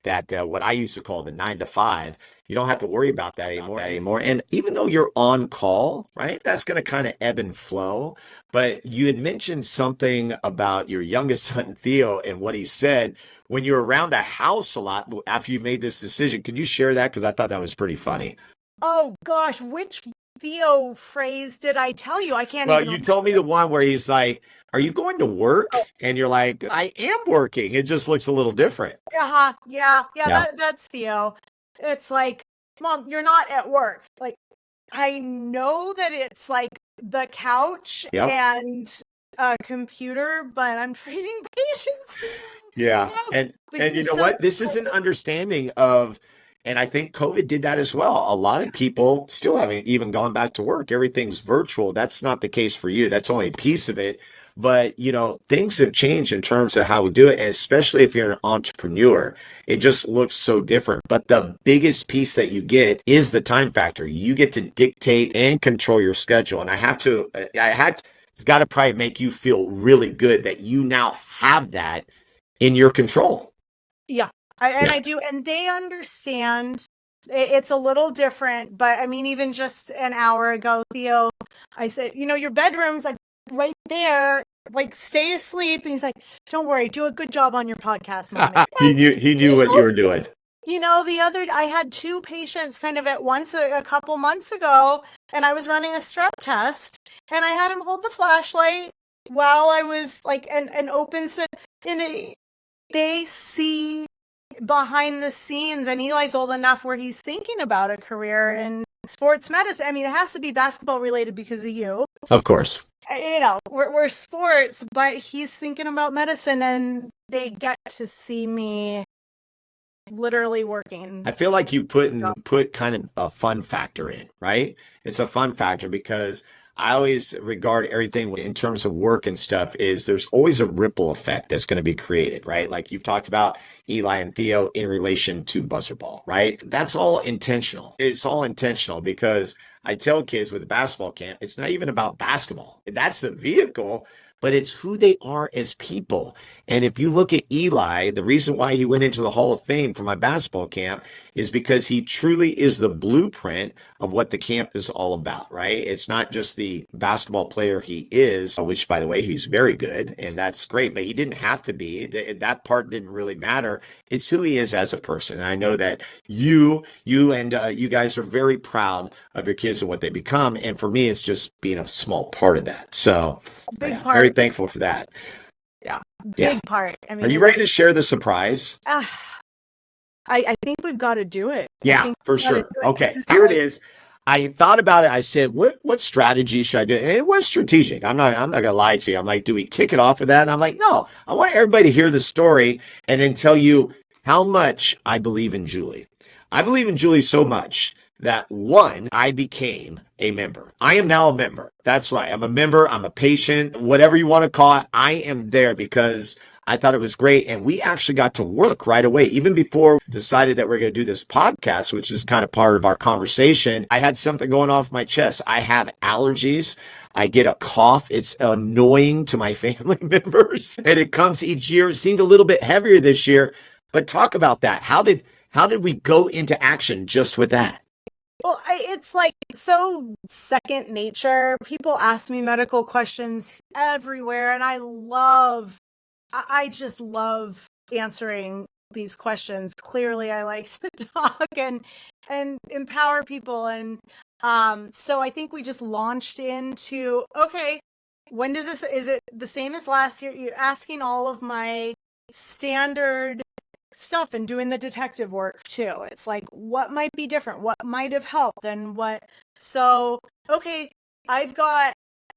that what I used to call the 9 to 5, you don't have to worry about that anymore. And even though you're on call, right, that's going to kind of ebb and flow. But you had mentioned something about your youngest son, Theo, and what he said when you're around the house a lot after you made this decision. Could you share that? Because I thought that was pretty funny. Oh, gosh, which Theo phrase did I tell you? I can't Well, you told me the one where he's like, are you going to work? And you're like, I am working. It just looks a little different. Yeah. That's Theo. It's like, Mom, you're not at work. Like, I know that it's like the couch and a computer, but I'm treating patients. Yeah. And you know what? This is an understanding of, and I think COVID did that as well. A lot of people still haven't even gone back to work. Everything's virtual. That's not the case for you. That's only a piece of it. But, things have changed in terms of how we do it. And especially if you're an entrepreneur, it just looks so different. But the biggest piece that you get is the time factor. You get to dictate and control your schedule. And it's got to probably make you feel really good that you now have that in your control. Yeah. I do. And they understand it's a little different. But I mean, even just an hour ago, Theo, I said, your bedroom's like right there, like stay asleep. And he's like, don't worry, do a good job on your podcast, Mommy. He knew what you were doing. I had 2 patients kind of at once a couple months ago, and I was running a strep test, and I had him hold the flashlight while I was like an open, and they see behind the scenes, and Eli's old enough where he's thinking about a career in sports medicine. I mean, it has to be basketball related because of you. Of course. We're sports, but he's thinking about medicine, and they get to see me literally working. I feel like you put kind of a fun factor in, right? It's a fun factor because I always regard everything in terms of work and stuff is there's always a ripple effect that's going to be created, right? Like you've talked about Eli and Theo in relation to BuzzardBall, right? That's all intentional. It's all intentional because I tell kids with the basketball camp, it's not even about basketball. That's the vehicle, but it's who they are as people. And if you look at Eli, the reason why he went into the Hall of Fame for my basketball camp is because he truly is the blueprint of what the camp is all about, right? It's not just the basketball player he is, which by the way, he's very good and that's great, but he didn't have to be. That part didn't really matter. It's who he is as a person. And I know that you guys are very proud of your kids and what they become. And for me, it's just being a small part of that. So Big part. very thankful for that. Yeah. Big part. I mean, are you ready to share the surprise? I think we've got to do it. Yeah, for sure. Okay, here it is. I thought about it. I said, what strategy should I do? And it was strategic. I'm not gonna lie to you. I'm like, do we kick it off with that? And I'm like, no, I want everybody to hear the story and then tell you how much I believe in Julie. I believe in Julie so much that one, I became a member. I am now a member. That's right. I'm a member. I'm a patient, whatever you want to call it. I am there because I thought it was great. And we actually got to work right away. Even before we decided that we're going to do this podcast, which is kind of part of our conversation, I had something going off my chest. I have allergies. I get a cough. It's annoying to my family members. And it comes each year. It seemed a little bit heavier this year. But talk about that. How did we go into action just with that? Well, it's like so second nature. People ask me medical questions everywhere, and I just love answering these questions. Clearly, I like to talk and empower people, and so I think we just launched into, okay, when does this? Is it the same as last year? You're asking all of my standard stuff and doing the detective work too. It's like, what might be different? What might have helped? And what? So, okay, I've got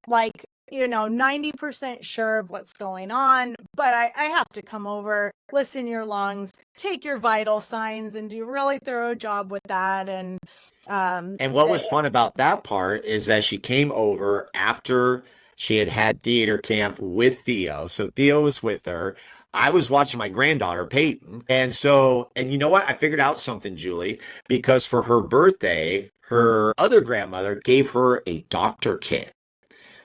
like, 90% sure of what's going on, but I have to come over, listen to your lungs, take your vital signs, and do a really thorough job with that. And what was fun about that part is that she came over after she had theater camp with Theo. So Theo was with her. I was watching my granddaughter, Peyton. And you know what? I figured out something, Julie, because for her birthday, her other grandmother gave her a doctor kit.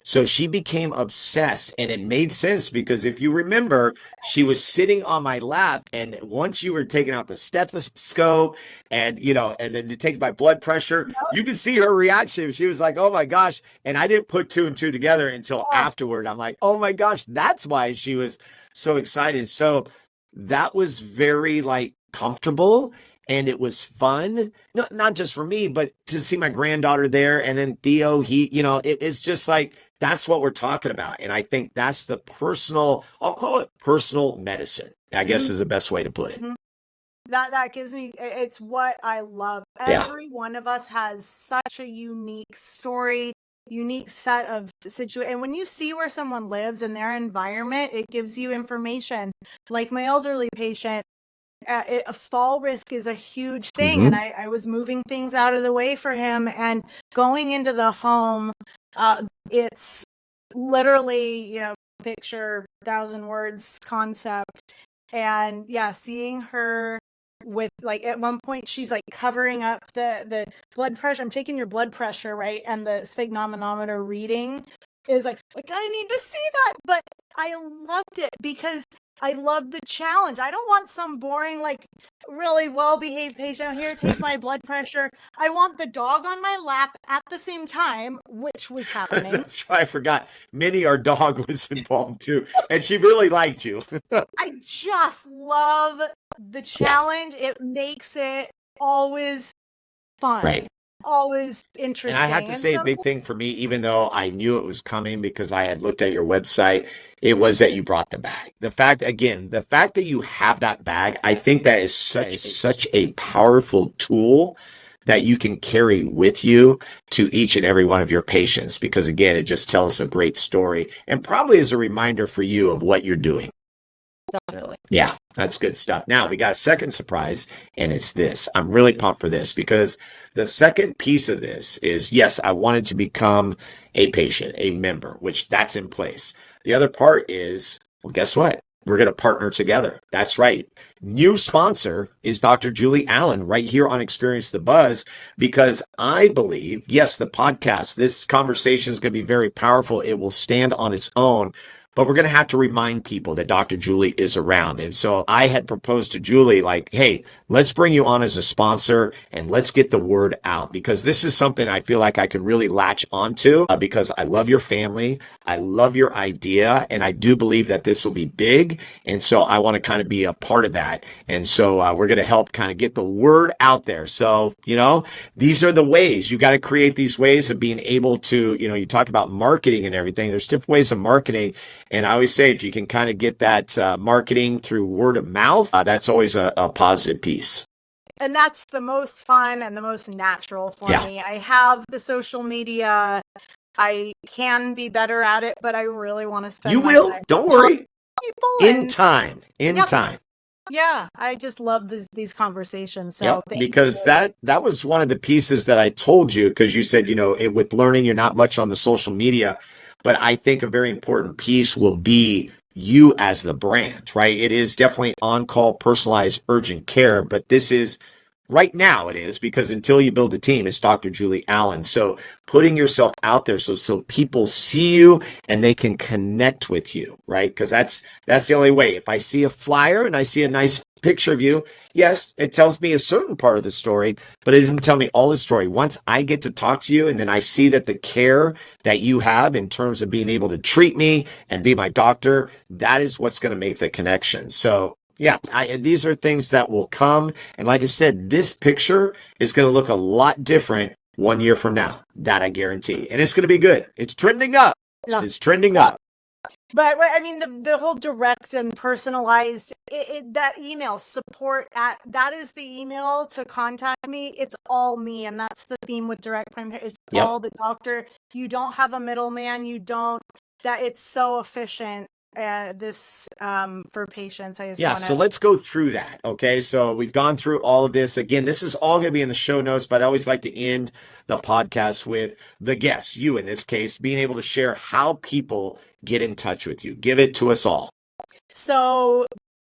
So she became obsessed, and it made sense because if you remember, she was sitting on my lap, and once you were taking out the stethoscope and then to take my blood pressure, you could see her reaction. She was like, oh my gosh. And I didn't put two and two together until afterward. I'm like, oh my gosh, that's why she was so excited. So that was very comfortable. And it was fun, not just for me, but to see my granddaughter there. And then Theo, it's just like, that's what we're talking about. And I think that's the I'll call it personal medicine, I guess is the best way to put it. Mm-hmm. That gives me, it's what I love. Every one of us has such a unique story, unique set of situations. And when you see where someone lives in their environment, it gives you information. Like my elderly patient, a fall risk is a huge thing. Mm-hmm. And I was moving things out of the way for him and going into the home. It's literally, picture 1,000 words concept. And seeing her with at one point, she's covering up the blood pressure. I'm taking your blood pressure, right? And the sphygmomanometer reading is like, I need to see that. But I loved it because I love the challenge. I don't want some boring, really well-behaved patient here, take my blood pressure. I want the dog on my lap at the same time, which was happening. That's right. I forgot. Minnie, our dog, was involved too. And she really liked you. I just love the challenge. It makes it always fun. Right. Always interesting. And I have to say, a big thing for me, even though I knew it was coming because I had looked at your website, it was that you brought the bag. The fact that you have that bag, I think that is such a powerful tool that you can carry with you to each and every one of your patients. Because again, it just tells a great story and probably is a reminder for you of what you're doing. Definitely. Yeah, that's good stuff. Now we got a second surprise, and it's this. I'm really pumped for this because the second piece of this is, yes, I wanted to become a patient, a member, which that's in place. The other part is, well, guess what? We're going to partner together. That's right. New sponsor is Dr. Julie Allen right here on Experience the Buzz, because I believe, yes, the podcast, this conversation is going to be very powerful. It will stand on its own. But we're going to have to remind people that Dr. Julie is around. And so I had proposed to Julie, like, hey, let's bring you on as a sponsor and let's get the word out, because this is something I feel like I can really latch onto because I love your family. I love your idea. And I do believe that this will be big. And so I want to kind of be a part of that. And so we're going to help kind of get the word out there. So, these are the ways. You got to create these ways of being able to, you talk about marketing and everything. There's different ways of marketing. And I always say, if you can kind of get that marketing through word of mouth, that's always a positive piece. And that's the most fun and the most natural for me. I have the social media. I can be better at it, but I really want to spend You my will. time Don't worry. In time. time. Yeah, I just love these conversations. So because that was one of the pieces that I told you, because you said, with learning, you're not much on the social media. But I think a very important piece will be you as the brand, right? It is definitely on-call, personalized, urgent care, but this is, right now it is, because until you build a team, it's Dr. Julie Allen. So putting yourself out there so people see you and they can connect with you, right? Because that's the only way. If I see a flyer and I see a nice picture of you, yes, it tells me a certain part of the story, but it doesn't tell me all the story. Once I get to talk to you and then I see that the care that you have in terms of being able to treat me and be my doctor, that is what's going to make the connection. So yeah, these are things that will come. And like I said, this picture is going to look a lot different 1 year from now. That I guarantee. And it's going to be good. It's trending up. Yeah. It's trending up. But I mean, the whole direct and personalized, that email support that is the email to contact me. It's all me. And that's the theme with direct primary. It's all the doctor. You don't have a middleman. It's so efficient. This for patients. So let's go through that. Okay, so we've gone through all of this. Again, this is all going to be in the show notes, but I always like to end the podcast with the guest, you in this case, being able to share how people get in touch with you. Give it to us all. So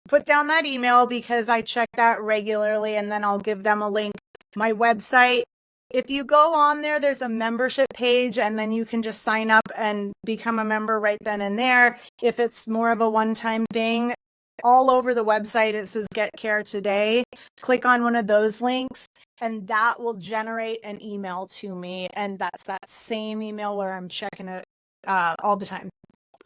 put down that email, because I check that regularly, and then I'll give them a link. My website. If you go on there, there's a membership page, and then you can just sign up and become a member right then and there. If it's more of a one-time thing, all over the website, it says Get Care Today. Click on one of those links, and that will generate an email to me. And that's that same email where I'm checking it all the time.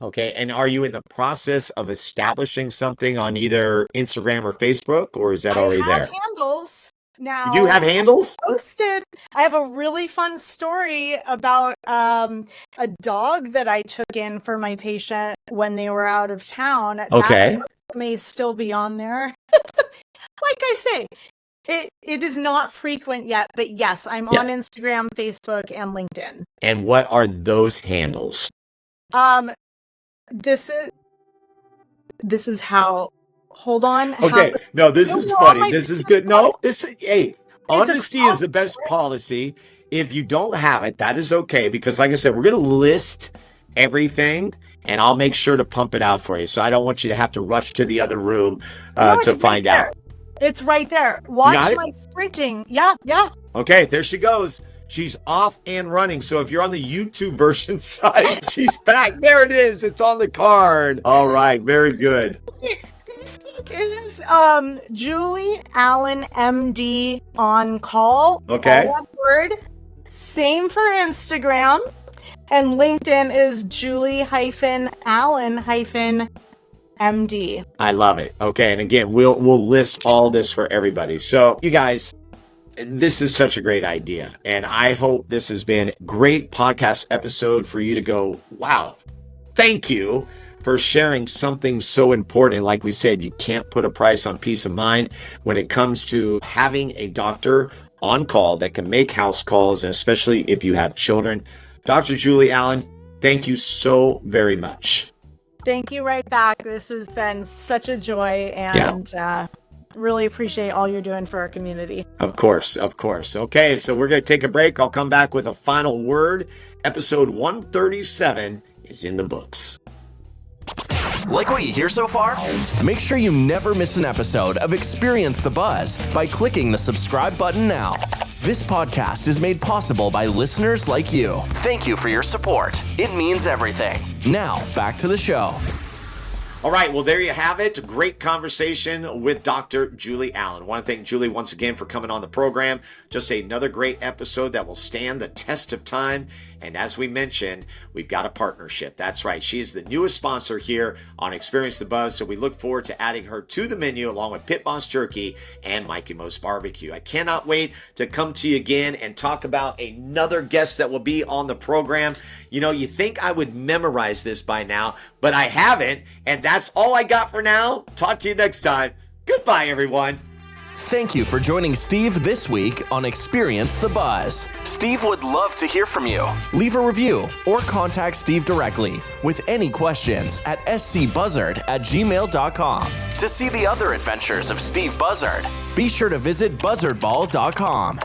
Okay. And are you in the process of establishing something on either Instagram or Facebook, or is that already there? I have handles. Now, you do have handles? I have a really fun story about a dog that I took in for my patient when they were out of town. Okay. That may still be on there. Like I say, it is not frequent yet, but yes, I'm on Instagram, Facebook, and LinkedIn. And what are those handles? This is how. Hold on. Okay. No, this is funny. This is good. No, honesty is the best policy. If you don't have it, that is okay. Because like I said, we're going to list everything, and I'll make sure to pump it out for you. So I don't want you to have to rush to the other room to find out. It's right there. Watch my sprinting. Yeah. Okay, there she goes. She's off and running. So if you're on the YouTube version side, she's back. There it is. It's on the card. All right. Very good. Facebook is Julie Allen MD on call. Okay. All one word. Same for Instagram. And LinkedIn is Julie-Allen-MD. I love it. Okay. And again, we'll list all this for everybody. So you guys, this is such a great idea. And I hope this has been a great podcast episode for you to go, wow, thank you for sharing something so important. Like we said, you can't put a price on peace of mind when it comes to having a doctor on call that can make house calls, and especially if you have children. Dr. Julie Allen, thank you so very much. Thank you right back. This has been such a joy, and really appreciate all you're doing for our community. Of course. Okay, so we're going to take a break. I'll come back with a final word. Episode 137 is in the books. Like what you hear so far? Make sure you never miss an episode of Experience the Buzz by clicking the subscribe button now. This podcast is made possible by listeners like you. Thank you for your support. It means everything. Now, back to the show. All right, well, there you have it. Great conversation with Dr. Julie Allen. I want to thank Julie once again for coming on the program. Just another great episode that will stand the test of time. And as we mentioned, we've got a partnership. That's right. She is the newest sponsor here on Experience the Buzz. So we look forward to adding her to the menu along with Pit Boss Jerky and MIKIMOS Barbecue. I cannot wait to come to you again and talk about another guest that will be on the program. You know, you think I would memorize this by now, but I haven't. And that's all I got for now. Talk to you next time. Goodbye, everyone. Thank you for joining Steve this week on Experience the Buzz. Steve would love to hear from you. Leave a review or contact Steve directly with any questions at scbuzzard@gmail.com. To see the other adventures of Steve Buzzard, be sure to visit buzzardball.com.